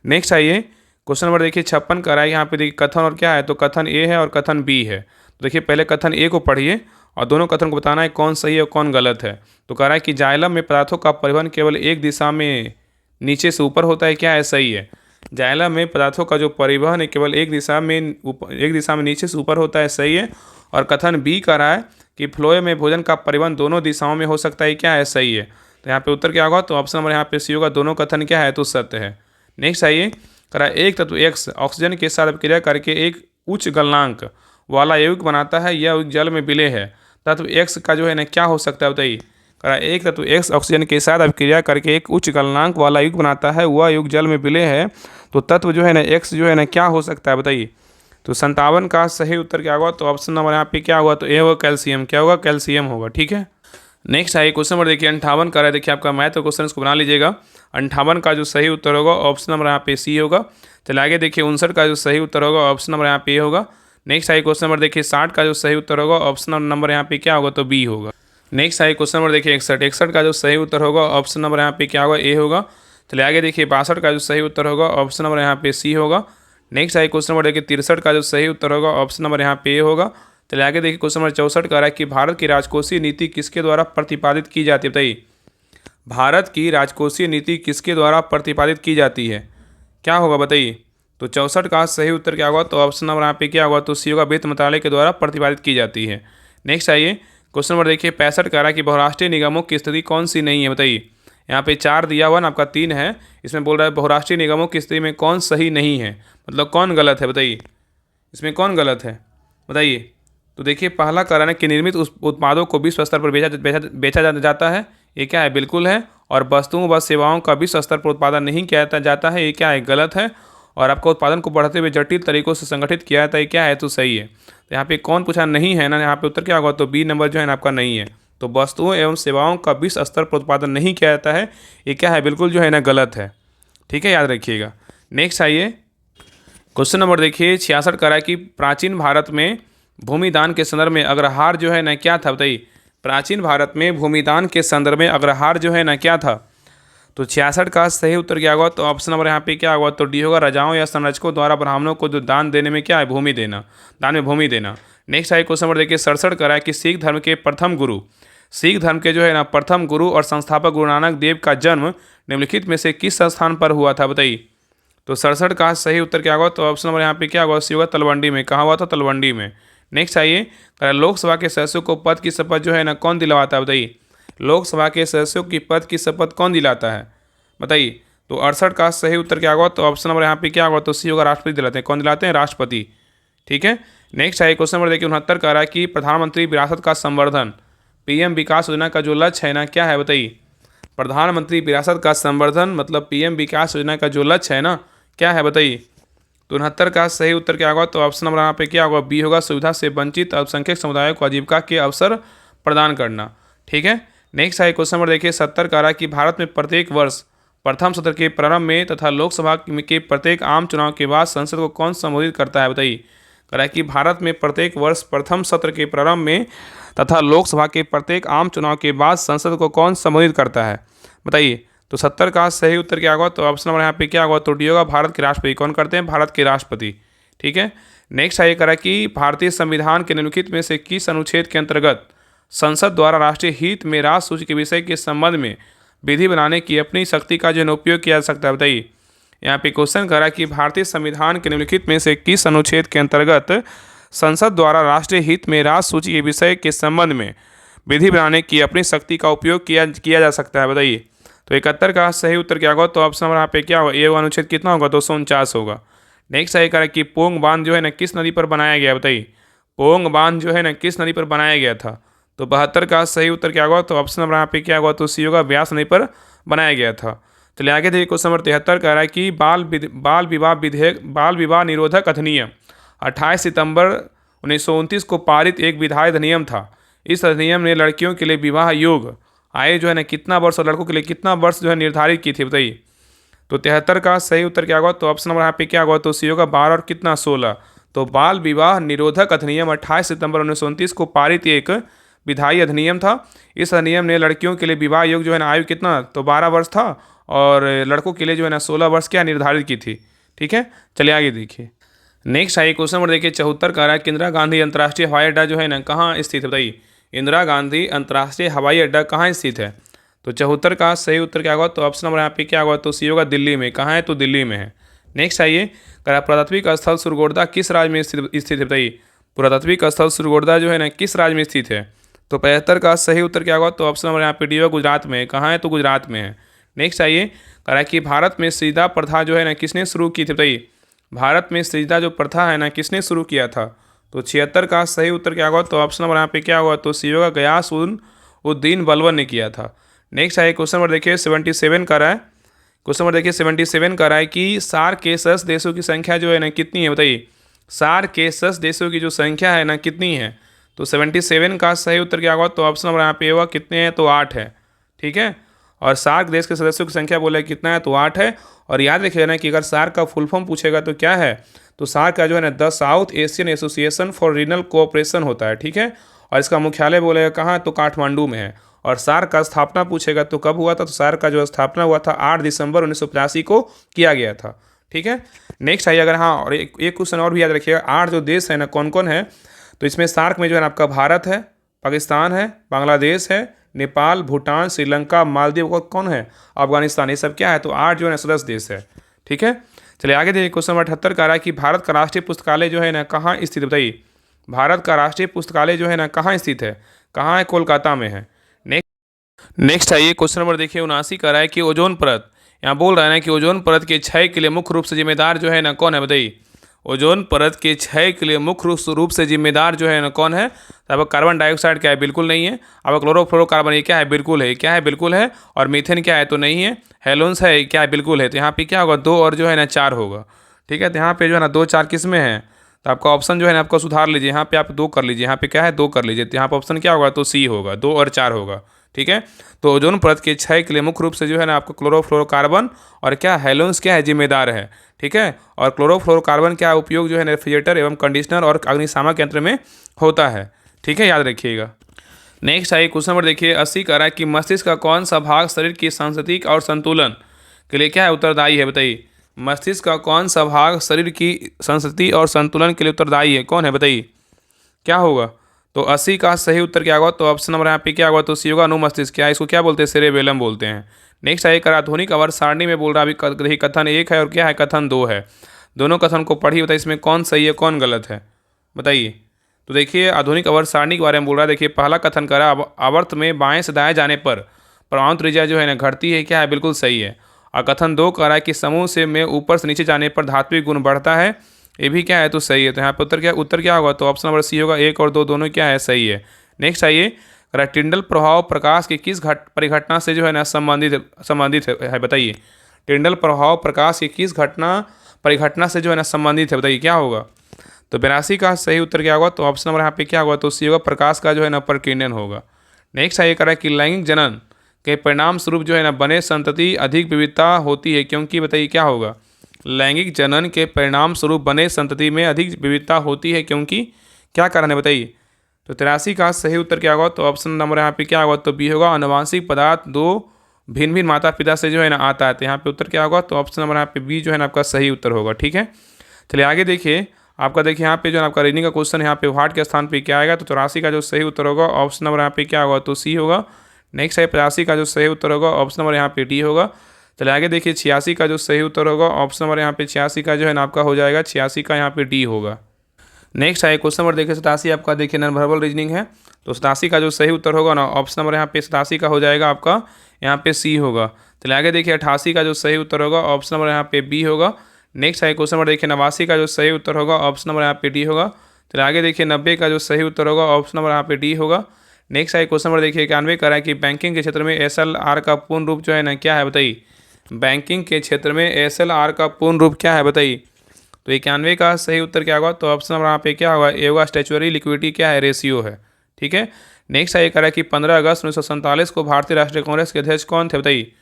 नेक्स्ट आइए क्वेश्चन नंबर देखिए 56 का है। यहाँ पे देखिए कथन और क्या है, तो कथन ए है और कथन बी है। तो देखिए पहले कथन ए को पढ़िए और दोनों कथन को बताना है कौन सही है और कौन गलत है। तो कह रहा है कि जाइलम में पदार्थों का परिवहन केवल एक दिशा में नीचे से ऊपर होता है, क्या है, सही है। जाइलम में पदार्थों का जो परिवहन है केवल एक दिशा में नीचे से ऊपर होता है, सही है। और कथन बी कह रहा है कि फ्लोए में भोजन का परिवहन दोनों दिशाओं में हो सकता है, क्या है, सही है। तो यहाँ पे उत्तर क्या होगा, तो ऑप्शन नंबर यहाँ पे सी होगा, दोनों कथन क्या है, तो सत्य है। नेक्स्ट आइए कह रहा है एक तत्व X ऑक्सीजन के साथ अभिक्रिया करके एक उच्च गलनांक वाला यौगिक बनाता है, यह यौगिक जल में विलय है। तत्व X का जो है ना क्या हो सकता है, बताइए। कह रहा है एक तत्व X ऑक्सीजन के साथ अभिक्रिया करके एक उच्च गलनांक वाला यौगिक बनाता है, वह यौगिक जल में विलय है। तो तत्व जो है ना X जो है ना क्या हो सकता है, बताइए। तो 57 का सही उत्तर क्या होगा, तो ऑप्शन नंबर यहाँ पे क्या होगा, तो ए होगा कैल्शियम। क्या होगा, कैल्शियम होगा। ठीक है। नेक्स्ट आइए क्वेश्चन नंबर देखिए 58 का है। देखिए आपका मैथ का क्वेश्चन, इसको बना लीजिएगा। 58 का जो सही उत्तर होगा ऑप्शन नंबर यहाँ पे सी होगा। चलिए आगे देखिए 59 का जो सही उत्तर होगा ऑप्शन नंबर यहाँ पे ए होगा। नेक्स्ट आई क्वेश्चन नंबर देखिए 60 का जो सही उत्तर होगा ऑप्शन नंबर यहाँ पे क्या होगा, तो बी होगा। नेक्स्ट आई क्वेश्चन नंबर देखिए 61 का जो सही उत्तर होगा ऑप्शन नंबर यहाँ पे क्या होगा, ए होगा। चलिए आगे देखिए 62 का जो सही उत्तर होगा ऑप्शन नंबर यहाँ पे सी होगा। नेक्स्ट आई क्वेश्चन नंबर देखिए 63 का जो सही उत्तर होगा ऑप्शन नंबर यहाँ पे ए होगा। चलिए आगे देखिए क्वेश्चन नंबर 64 का रहा है कि भारत की राजकोषीय नीति किसके द्वारा प्रतिपादित की जाती है, बताइए। भारत की राजकोषीय नीति किसके द्वारा प्रतिपादित की जाती है, क्या होगा बताइए। तो 64 का सही उत्तर क्या होगा, तो ऑप्शन नंबर यहाँ पे क्या होगा, तो सी होगा, वित्त मंत्रालय के द्वारा प्रतिपादित की जाती है। नेक्स्ट आइए क्वेश्चन नंबर देखिए 65 का रहा है कि बहुराष्ट्रीय निगमों की स्थिति कौन सी नहीं है, बताइए। यहाँ पे 4 दिया हुआ ना, आपका 3 है, इसमें बोल रहा है बहुराष्ट्रीय निगमों की स्थिति में कौन सही नहीं है, मतलब कौन गलत है, बताइए। इसमें कौन गलत है बताइए। तो देखिए पहला कारण है कि निर्मित उत्पादों को विश्व स्तर पर बेचा जाता है, ये क्या है, बिल्कुल है। और वस्तुओं व सेवाओं का विश्व स्तर पर उत्पादन नहीं किया जाता है, ये क्या है, गलत है। और आपका उत्पादन को बढ़ते हुए जटिल तरीकों से संगठित किया जाता है, ये क्या है, तो सही है। तो यहाँ पे कौन पूछा नहीं है ना, यहाँ पे उत्तर क्या होगा, तो बी नंबर जो है ना आपका नहीं है। तो वस्तुओं एवं सेवाओं का विश्व स्तर पर उत्पादन नहीं किया जाता है, ये क्या है, बिल्कुल जो है ना गलत है। ठीक है, याद रखिएगा। नेक्स्ट आइए क्वेश्चन नंबर देखिए 66 का है कि प्राचीन भारत में भूमिदान के संदर्भ में अग्रहार जो है ना क्या था, बताइए। प्राचीन भारत में भूमिदान के संदर्भ में अग्रहार जो है ना क्या था। तो 66 का सही उत्तर क्या होगा, तो ऑप्शन नंबर यहाँ पे क्या होगा, तो डी होगा, राजाओं या संरक्षकों द्वारा ब्राह्मणों को जो दान देने में क्या है, भूमि देना, दान में भूमि देना। नेक्स्ट आई क्वेश्चन नंबर देखिए 67 का है कि सिख धर्म के प्रथम गुरु, सिख धर्म के जो है ना प्रथम गुरु और संस्थापक गुरु नानक देव का जन्म निम्नलिखित में से किस स्थान पर हुआ था, बताइए। तो 67 का सही उत्तर क्या होगा, तो ऑप्शन नंबर यहाँ पे क्या होगा, सी होगा, तलवंडी में। कहाँ हुआ था, तलवंडी में। नेक्स्ट आइए लोकसभा के सदस्यों को पद की शपथ जो है ना कौन दिलवाता है, बताइए। लोकसभा के सदस्यों की पद की शपथ कौन दिलाता है, बताइए। तो 68 का सही उत्तर क्या होगा, तो ऑप्शन नंबर यहाँ पे क्या होगा, तो सी होगा, राष्ट्रपति दिलाते हैं। कौन दिलाते हैं, राष्ट्रपति। ठीक है। नेक्स्ट आइए क्वेश्चन नंबर देखिए 69 का रहा है कि प्रधानमंत्री विरासत का संवर्धन, पीएम विकास योजना का जो लक्ष्य है ना क्या है, बताइए। प्रधानमंत्री विरासत का संवर्धन मतलब पीएम विकास योजना का जो लक्ष्य है ना क्या है, बताइए। तो 69 का सही उत्तर क्या होगा, तो ऑप्शन नंबर यहाँ पे क्या होगा, बी होगा, सुविधा से वंचित अल्पसंख्यक समुदायों को आजीविका के अवसर प्रदान करना। ठीक है। नेक्स्ट आई क्वेश्चन नंबर देखिए 70 का रहा कि भारत में प्रत्येक वर्ष प्रथम सत्र के प्रारंभ में तथा लोकसभा के प्रत्येक आम चुनाव के बाद संसद को कौन संबोधित करता है, बताइए। कह रहा है कि भारत में प्रत्येक वर्ष प्रथम सत्र के प्रारंभ में तथा लोकसभा के प्रत्येक आम चुनाव के बाद संसद को कौन संबोधित करता है, बताइए। तो 70 का सही उत्तर क्या होगा, तो ऑप्शन नंबर यहाँ पे क्या होगा, तो डी होगा, भारत के राष्ट्रपति। कौन करते हैं, भारत के राष्ट्रपति। ठीक है। नेक्स्ट आइए करा कि भारतीय संविधान के निम्नलिखित में से किस अनुच्छेद के अंतर्गत संसद द्वारा राष्ट्रीय हित में राष्ट्र सूची के विषय के संबंध में विधि बनाने की अपनी शक्ति का जो उपयोग किया जा सकता है, बताइए। यहाँ पे क्वेश्चन करा कि भारतीय संविधान के निम्नलिखित में से किस अनुच्छेद के अंतर्गत संसद द्वारा राष्ट्रीय हित में राष्ट्र सूची के विषय के संबंध में विधि बनाने की अपनी शक्ति का उपयोग किया जा सकता है, बताइए। तो 71 का सही उत्तर क्या होगा, तो ऑप्शन नंबर यहाँ पे क्या होगा, ये अनुच्छेद कितना होगा, 249 होगा। नेक्स्ट सही करा कि पोंग बांध जो है ना किस नदी पर बनाया गया, बताइए। पोंग बांध जो है ना किस नदी पर बनाया गया था। तो 72 का सही उत्तर क्या होगा, तो ऑप्शन नंबर यहाँ पे क्या होगा, तो सी होगा, ब्यास नदी पर बनाया गया था। चलिए आगे देखिए क्वेश्चन नंबर 73 कह रहा है कि बाल विवाह निरोधक अधिनियम 28 सितंबर 1929 को पारित एक विधायी अधिनियम था। इस अधिनियम ने लड़कियों के लिए विवाह योग आयु जो है ना कितना वर्ष और लड़कों के लिए कितना वर्ष जो है निर्धारित की थी, बताइए। तो 73 का सही उत्तर क्या होगा, तो ऑप्शन नंबर यहाँ पे क्या होगा, तो सी होगा, 12 और कितना 16। तो बाल विवाह निरोधक अधिनियम 28 सितंबर 1929 को पारित एक विधायी अधिनियम था। इस अधिनियम ने लड़कियों के लिए विवाह योग जो है ना आयु कितना, तो 12 वर्ष था और लड़कों के लिए जो है ना 16 वर्ष क्या निर्धारित की थी। ठीक है। चलिए आगे देखिए। नेक्स्ट आइए क्वेश्चन नंबर देखिए 74 का रहा है कि इंदिरा गांधी अंतर्राष्ट्रीय हवाई अड्डा जो है ना कहाँ स्थित है, बताइए। इंदिरा गांधी अंतर्राष्ट्रीय हवाई अड्डा कहाँ स्थित है। तो 74 का सही उत्तर क्या होगा, तो ऑप्शन नंबर यहाँ पे क्या होगा, तो सी होगा, दिल्ली में। कहाँ है, तो दिल्ली में है। नेक्स्ट आइए करा पुरातात्विक स्थल सुरगोर्दा किस राज्य में स्थित है, बताइए। पुरातात्विक स्थल सुरगोर्दा जो है ना किस राज्य में स्थित है। तो 75 का सही उत्तर क्या होगा, तो ऑप्शन नंबर यहाँ पे डी होगा, गुजरात में। कहाँ है, तो गुजरात में है। नेक्स्ट आइए करा कि भारत में सृजदा प्रथा जो है ना किसने शुरू की थी, बताइए। भारत में सृजदा जो प्रथा है ना किसने शुरू किया था। तो 76 का सही उत्तर क्या होगा, तो ऑप्शन नंबर यहाँ पे क्या होगा, तो सी होगा, गयास उद्दीन बलबन ने किया था। नेक्स्ट आइए क्वेश्चन नंबर देखिए 77 का रहा है। क्वेश्चन नंबर देखिए 77 का रहा है कि सार्क के सदस्य देशों की संख्या जो है ना कितनी है, बताइए। सार्क के सदस्य देशों की जो संख्या है ना कितनी है। तो 77 का सही उत्तर क्या होगा, तो ऑप्शन नंबर यहाँ पे होगा, कितने हैं, तो 8 है। ठीक है। और सार्क देश के सदस्यों की संख्या बोला कितना है, तो 8 है। और याद रखिएगा ना कि अगर सार्क का फुल फॉर्म पूछेगा तो क्या है, तो सार्क का जो है ना the south Asian association for regional cooperation होता है, ठीक है। और इसका मुख्यालय बोलेगा कहाँ, तो काठमांडू में है। और सार्क का स्थापना पूछेगा तो कब हुआ था, तो सार्क का जो स्थापना हुआ था 8 दिसंबर 1985 को किया गया था, ठीक है। नेक्स्ट आइए, अगर हाँ और एक क्वेश्चन और भी याद रखिएगा, 8 जो देश है ना कौन कौन है, तो इसमें सार्क में जो है ना आपका भारत है, पाकिस्तान है, बांग्लादेश है, नेपाल, भूटान, श्रीलंका, मालदीव और कौन है, अफगानिस्तान। ये सब क्या है, तो 8 जो है ना सदस्य देश है, ठीक है। चलिए आगे देखिए, क्वेश्चन नंबर 78 का रहा है कि भारत का राष्ट्रीय पुस्तकालय जो है ना कहाँ स्थित, बताइए। भारत का राष्ट्रीय पुस्तकालय जो है ना कहाँ स्थित है, कहाँ है, कोलकाता में है। नेक्स्ट आइए, क्वेश्चन नंबर देखिए 79 का रहा है कि ओजोन परत, यहाँ बोल रहा है ना कि ओजोन परत के क्षय के लिए मुख्य रूप से जिम्मेदार जो है ना कौन है, बताइए। ओजोन परत के क्षय के लिए मुख्य रूप से जिम्मेदार जो है ना कौन है, तो अब कार्बन डाइऑक्साइड क्या है, बिल्कुल नहीं है। अब क्लोरोफ्लोरोकार्बन ये क्या है, बिल्कुल है, क्या है, बिल्कुल है। और मीथेन क्या है, तो नहीं है। हेलोन्स है, क्या है, बिल्कुल है। तो यहाँ पे क्या होगा, 2 और जो है ना 4 होगा, ठीक है। तो यहाँ पे जो है ना 2 4 किस में है, तो आपका ऑप्शन जो है ना आपको सुधार लीजिए, यहाँ पे आप 2 कर लीजिए, यहाँ पे क्या है 2 कर लीजिए, तो यहाँ पे ऑप्शन क्या होगा, तो सी होगा, 2 और 4 होगा, ठीक है। तो ओजोन परत के क्षय के लिए मुख्य रूप से जो है ना आपको क्लोरोफ्लोरोकार्बन और क्या हेलोन्स क्या है, जिम्मेदार है, ठीक है। और क्लोरोफ्लोरोकार्बन का उपयोग जो है रेफ्रिजरेटर एवं कंडीशनर और अग्निशामक यंत्र में होता है, ठीक है, याद रखिएगा। नेक्स्ट आइए, क्वेश्चन नंबर देखिए 80 का रहा है कि मस्तिष्क का कौन सा भाग शरीर की सांस्कृतिक और संतुलन के लिए क्या है, उत्तरदायी है, बताइए। मस्तिष्क का कौन सा भाग शरीर की संस्कृति और संतुलन के लिए उत्तरदायी है, कौन है, बताइए, क्या होगा। तो 80 का सही उत्तर क्या होगा, तो ऑप्शन नंबर यहाँ पे क्या होगा, तो सी होगा, अनुमस्तिष्क। क्या इसको क्या बोलते हैं, सेरेबेलम बोलते हैं। नेक्स्ट आइए, आधुनिक आवर्त सारणी में बोल रहा है अभी देखिए कथन 1 है और क्या है, कथन 2 है। दोनों कथन को पढ़िए, बताइए इसमें कौन सही है कौन गलत है, बताइए। तो देखिए आधुनिक आवर्त सारणी के बारे में बोल रहा है। देखिए पहला कथन कर रहा है आवर्त में बाएं से दाएं जाने पर परमाणु त्रिज्या जो है ना घटती है, क्या है, बिल्कुल सही है। और कथन 2 कह रहा है कि समूह से में ऊपर से नीचे जाने पर धात्विक गुण बढ़ता है, ये भी क्या है, तो सही है। तो यहाँ पर उत्तर क्या होगा, तो ऑप्शन नंबर सी होगा, 1 और 2 दोनों क्या है, सही है। नेक्स्ट आइए, टिंडल प्रभाव प्रकाश की किस परिघटना से जो है ना संबंधित है, बताइए। टिंडल प्रभाव प्रकाश की किस परिघटना से जो है ना संबंधित है, बताइए, क्या होगा। तो 82 का सही उत्तर क्या होगा, तो ऑप्शन नंबर यहाँ पे क्या होगा, तो सी होगा, प्रकाश का जो है ना परकीर्णन होगा। नेक्स्ट आइए करा कि लैंगिक जनन के परिणाम स्वरूप जो है ना बने संतति अधिक विविधता होती है, क्योंकि बताइए क्या होगा। लैंगिक जनन के परिणाम स्वरूप बने संतति में अधिक विविधता होती है, क्योंकि क्या कारण है, बताइए। तो 83 का सही उत्तर क्या होगा, तो ऑप्शन नंबर यहाँ पे क्या होगा, तो बी होगा, आनुवांशिक पदार्थ 2 भिन्न भिन्न माता पिता से जो है ना आता है। तो यहाँ पे उत्तर क्या होगा, तो ऑप्शन नंबर यहाँ पे बी जो है ना आपका सही उत्तर होगा, ठीक है। चलिए आगे देखिए, आपका देखिए यहाँ पे जो है आपका रीडिंग का क्वेश्चन यहाँ पे व्हाट के स्थान पे क्या आएगा, तो 84 का जो सही उत्तर होगा ऑप्शन नंबर यहाँ पे क्या होगा, तो सी होगा। नेक्स्ट है 85 का जो सही उत्तर होगा ऑप्शन नंबर यहाँ पे डी होगा। चलिए आगे देखिए 86 का जो सही उत्तर होगा ऑप्शन नंबर यहाँ पे 86 का जो है ना आपका हो जाएगा 86 का यहाँ पे डी होगा। नेक्स्ट है क्वेश्चन नंबर देखिए 87 आपका देखिए नॉन वर्बल रीजनिंग है, तो 87 का जो सही उत्तर होगा ना ऑप्शन नंबर यहाँ पे 87 का हो जाएगा आपका यहाँ पे सी होगा। चलिए आगे देखिए 88 का जो सही उत्तर होगा ऑप्शन नंबर यहाँ पे बी होगा। नेक्स्ट है क्वेश्चन नंबर देखिए 89 का जो सही उत्तर होगा ऑप्शन नंबर यहाँ पे डी होगा। चलिए आगे देखिए 90 का जो सही उत्तर होगा ऑप्शन नंबर यहाँ पे डी होगा। नेक्स्ट है क्वेश्चन नंबर देखिए 91 का है कि बैंकिंग के क्षेत्र में SLR का पूर्ण रूप जो है ना क्या है, बताइए। बैंकिंग के क्षेत्र में SLR का पूर्ण रूप क्या है, बताइए। तो 91 का सही उत्तर क्या होगा, तो ऑप्शन नंबर यहाँ पे क्या होगा, ए होगा, स्टैच्यूअरी लिक्विडिटी क्या है, रेशियो है, ठीक है। नेक्स्ट है कह रहा है कि 15 अगस्त 1947 को भारतीय राष्ट्रीय कांग्रेस के अध्यक्ष कौन थे, बताइए।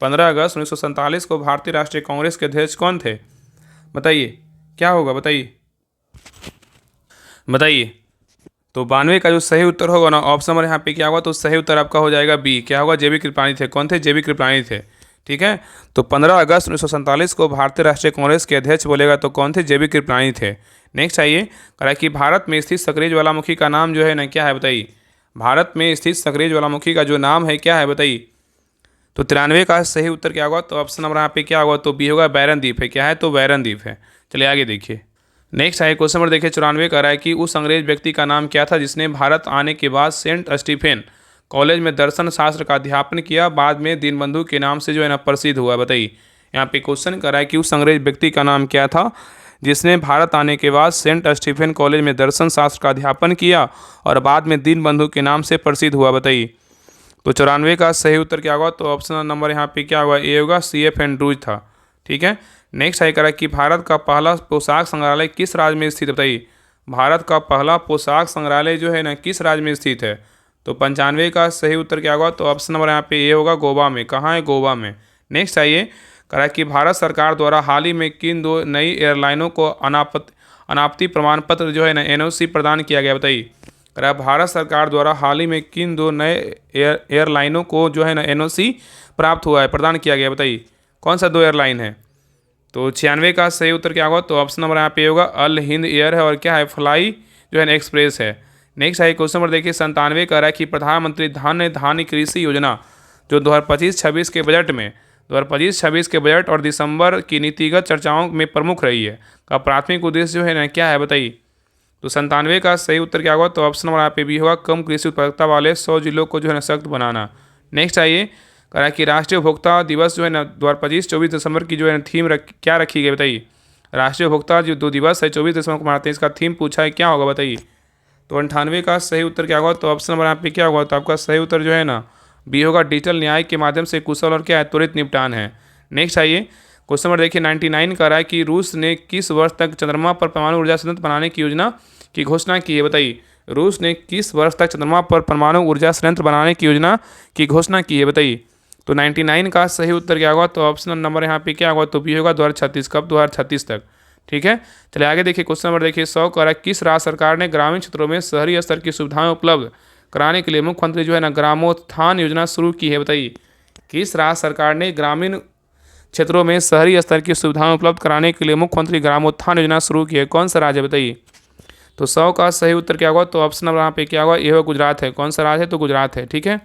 15 अगस्त 1947 को भारतीय राष्ट्रीय कांग्रेस के अध्यक्ष कौन थे, बताइए, क्या होगा, बताइए। तो 92 का जो सही उत्तर होगा ना ऑप्शन नंबर यहाँ पे क्या होगा, तो सही उत्तर आपका हो जाएगा बी, क्या होगा, जेबी कृपलानी थे। कौन थे, जेबी कृपलानी थे, ठीक है। तो 15 अगस्त 1947 को भारतीय राष्ट्रीय कांग्रेस के अध्यक्ष बोलेगा तो कौन थे, जेबी कृपलानी थे। नेक्स्ट आइए कहा कि भारत में स्थित सक्रिय ज्वालामुखी का नाम जो है ना क्या है, बताइए। भारत में स्थित सक्रिय ज्वालामुखी का जो नाम है क्या है, बताइए। तो 93 का सही उत्तर क्या होगा, तो ऑप्शन नंबर यहाँ पे क्या होगा, तो बी होगा, बैरन द्वीप है, क्या है, तो बैरन द्वीप है। चलिए आगे देखिए। नेक्स्ट है क्वेश्चन नंबर देखिए 94 का रहा है कि उस अंग्रेज व्यक्ति का नाम क्या था जिसने भारत आने के बाद सेंट स्टीफेन कॉलेज में दर्शन शास्त्र का अध्यापन किया, बाद में दीनबंधु के नाम से जो है ना प्रसिद्ध हुआ, बताइए। यहाँ पे क्वेश्चन कर रहा है कि उस अंग्रेज व्यक्ति का नाम क्या था जिसने भारत आने के बाद सेंट स्टीफेन कॉलेज में दर्शन शास्त्र का अध्यापन किया और बाद में दीनबंधु के नाम से प्रसिद्ध हुआ, बताइए। तो 94 का सही उत्तर क्या होगा, तो ऑप्शन नंबर यहाँ पे क्या होगा, ए होगा, CF एंड्रूज था, ठीक है। नेक्स्ट है करा कि भारत का पहला पोशाक संग्रहालय किस राज्य में स्थित है, बताइए। भारत का पहला पोशाक संग्रहालय जो है ना किस राज्य में स्थित है, तो 95 का सही उत्तर क्या होगा, तो ऑप्शन नंबर यहाँ पे ए होगा, गोवा में। कहाँ है, गोवा में। नेक्स्ट आइए कह रहा है कि भारत सरकार द्वारा हाल ही में किन 2 नई एयरलाइनों को अनापत्ति प्रमाण पत्र जो है ना NOC प्रदान किया गया, बताइए। कह रहा है भारत सरकार द्वारा हाल ही में किन 2 नए एयरलाइनों को जो है ना NOC प्राप्त हुआ है, प्रदान किया गया, बताइए। कौन सा 2 एयरलाइन है? तो 96 का सही उत्तर क्या होगा? तो ऑप्शन नंबर यहाँ पे होगा अल हिंद एयर है, और क्या है, फ्लाई जो है ना एक्सप्रेस है। नेक्स्ट है क्वेश्चन नंबर देखिए 97 कह रहा है कि प्रधानमंत्री धान्य कृषि योजना जो 2025-26 के बजट में 2025-26 के बजट और दिसंबर की नीतिगत चर्चाओं में प्रमुख रही है का प्राथमिक उद्देश्य जो है ना क्या है, बताइए। तो 97 का सही उत्तर क्या होगा? तो ऑप्शन नंबर यहाँ पे भी होगा कम कृषि उत्पादकता वाले 100 जिलों को जो है ना सख्त बनाना। नेक्स्ट आइए, कह रहा है कि राष्ट्रीय उपभोक्ता दिवस जो है ना 2025-24 दिसंबर की जो है थीम क्या रखी गई, बताइए। राष्ट्रीय उपभोक्ता जो दिवस है 24 दिसंबर को मनाते हैं, इसका थीम पूछा है, क्या होगा, बताइए। तो 98 का सही उत्तर क्या होगा? तो ऑप्शन नंबर यहाँ पे क्या होगा? तो आपका सही उत्तर जो है ना बी होगा डिजिटल न्याय के माध्यम से कुशल और क्या है, त्वरित निपटान है। नेक्स्ट आइए, क्वेश्चन नंबर देखिए 99 कह रहा है कि रूस ने किस वर्ष तक चंद्रमा पर परमाणु ऊर्जा संयंत्र बनाने की योजना की घोषणा की है, बताइए। रूस ने किस वर्ष तक चंद्रमा पर परमाणु ऊर्जा संयंत्र बनाने की योजना की घोषणा की है, बताइए। तो 99 का सही उत्तर क्या होगा? तो ऑप्शन नंबर यहाँ पे क्या होगा? तो बी होगा 2036, कब? 2036 तक। ठीक है, चलिए आगे देखिए क्वेश्चन नंबर देखिए 100 कह रहा है किस राज्य सरकार ने ग्रामीण क्षेत्रों में शहरी स्तर की सुविधाएं उपलब्ध कराने के लिए मुख्यमंत्री जो है ना ग्रामोत्थान योजना शुरू की है, बताइए। किस राज्य सरकार ने ग्रामीण क्षेत्रों में शहरी स्तर की सुविधाएं उपलब्ध कराने के लिए मुख्यमंत्री ग्रामोत्थान योजना शुरू की है? कौन सा राज्य है, बताइए। तो 100 का सही उत्तर क्या होगा? तो ऑप्शन नंबर यहाँ पे क्या होगा? ये होगा गुजरात है। कौन सा राज्य है? तो गुजरात है। ठीक है,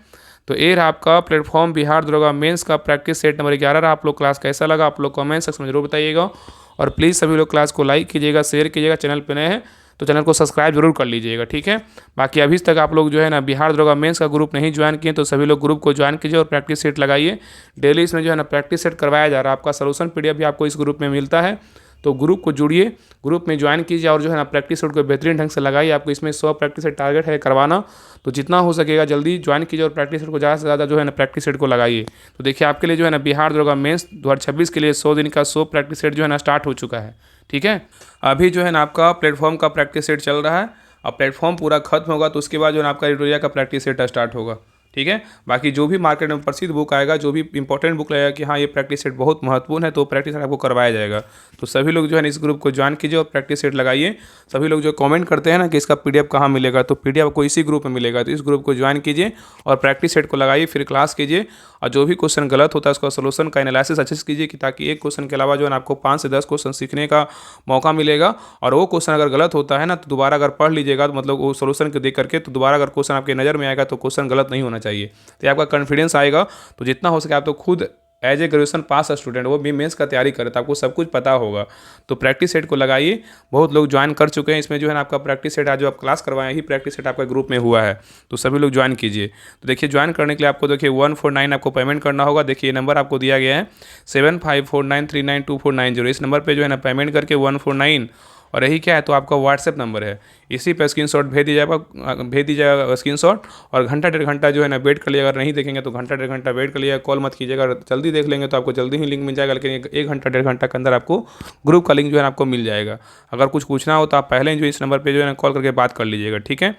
तो ये रहा आपका प्लेटफॉर्म बिहार दरोगा मेंस का प्रैक्टिस सेट नंबर 11 रहा। आप लोग क्लास कैसा लगा आप लोग कमेंट सेक्शन में जरूर बताइएगा, और प्लीज़ सभी लोग क्लास को लाइक कीजिएगा, शेयर कीजिएगा। चैनल पे नए हैं तो चैनल को सब्सक्राइब जरूर कर लीजिएगा। ठीक है, बाकी अभी तक आप लोग जो है ना बिहार दरोगा मेंस का ग्रुप नहीं ज्वाइन किए तो सभी लोग ग्रुप को ज्वाइन कीजिए और प्रैक्टिस सेट लगाइए। डेली इसमें जो है ना प्रैक्टिस सेट करवाया जा रहा है। आपका सोल्यूशन PDF भी आपको इस ग्रुप में मिलता है, तो ग्रुप को जुड़िए, ग्रुप में ज्वाइन कीजिए और जो है ना प्रैक्टिस सेट को बेहतरीन ढंग से लगाइए। आपको इसमें 100 प्रैक्टिस सेट टारगेट है करवाना, तो जितना हो सकेगा जल्दी ज्वाइन कीजिए और प्रैक्टिस सेट को ज़्यादा से ज़्यादा जो है ना प्रैक्टिस सेट को लगाइए। तो देखिए आपके लिए जो है ना बिहार दरोगा मेंस 2026 के लिए 100 दिन का 100 प्रैक्टिस सेट जो है ना स्टार्ट हो चुका है। ठीक है, अभी जो है ना आपका प्लेटफॉर्म का प्रैक्टिस सेट चल रहा है। अब प्लेटफॉर्म पूरा खत्म होगा तो उसके बाद जो है ना आपका एडिटोरियल का प्रैक्टिस सेट स्टार्ट होगा। ठीक है, बाकी जो भी मार्केट में प्रसिद्ध बुक आएगा, जो भी इंपॉर्टेंट बुक लगेगा कि हाँ ये प्रैक्टिस सेट बहुत महत्वपूर्ण है, तो प्रैक्टिस सेट आपको करवाया जाएगा। तो सभी लोग जो है इस ग्रुप को ज्वाइन कीजिए और प्रैक्टिस सेट लगाइए। सभी लोग जो कमेंट करते हैं ना कि इसका PDF कहाँ मिलेगा, तो PDF आपको इसी ग्रुप में मिलेगा। तो इस ग्रुप को ज्वाइन कीजिए और प्रैक्टिस सेट को लगाइए, फिर क्लास कीजिए, और जो भी क्वेश्चन गलत होता है उसका सोल्यूशन का एनालिसिस अच्छे से कीजिए कि ताकि एक क्वेश्चन के अलावा जो है आपको 5 से 10 क्वेश्चन सीखने का मौका मिलेगा। और वो क्वेश्चन अगर गलत होता है ना तो दोबारा अगर पढ़ लीजिएगा, तो मतलब वो सोल्यूशन को देख करके, तो दोबारा अगर क्वेश्चन आपके नज़र में आएगा तो क्वेश्चन गलत नहीं होना चाहिए, तो आपका कॉन्फिडेंस आएगा। तो जितना हो सके आप तो खुद as a graduation pass student, वो भी मेंस का तैयारी करे तो आपको सब कुछ पता होगा। तो प्रैक्टिस सेट को लगाइए, बहुत लोग ज्वाइन कर चुके हैं इसमें जो है ना आपका प्रैक्टिस सेट आज जो आप क्लास करवाएं ही प्रैक्टिस सेट आपका ग्रुप में हुआ है, तो सभी लोग ज्वाइन कीजिए। तो देखिए ज्वाइन करने के लिए आपको देखिए 149 आपको पेमेंट करना होगा। देखिए ये नंबर आपको दिया गया है 7549392490। इस नंबर पर जो है ना पेमेंट करके 149, और यही क्या है तो आपका व्हाट्सएप नंबर है, इसी पे स्क्रीनशॉट भेज दीजिएगा स्क्रीनशॉट, और घंटा 1.5 घंटा जो है ना वेट कर लिएगा। अगर नहीं देखेंगे तो घंटा 1.5 घंटा वेट कर लिएगा, कॉल मत कीजिएगा। जल्दी देख लेंगे तो आपको जल्दी ही लिंक मिल जाएगा, लेकिन 1 घंटा 1.5 घंटा के अंदर आपको ग्रुप का लिंक जो है आपको मिल जाएगा। अगर कुछ पूछना हो तो आप पहले जो इस नंबर पर जो है ना कॉल करके बात कर लीजिएगा। ठीक है,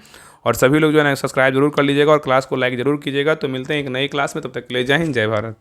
और सभी लोग जो है ना सब्सक्राइब जरूर कर लीजिएगा और क्लास को लाइक जरूर कीजिएगा। तो मिलते हैं एक नई क्लास में, तब तक के लिए जय हिंद, जय भारत।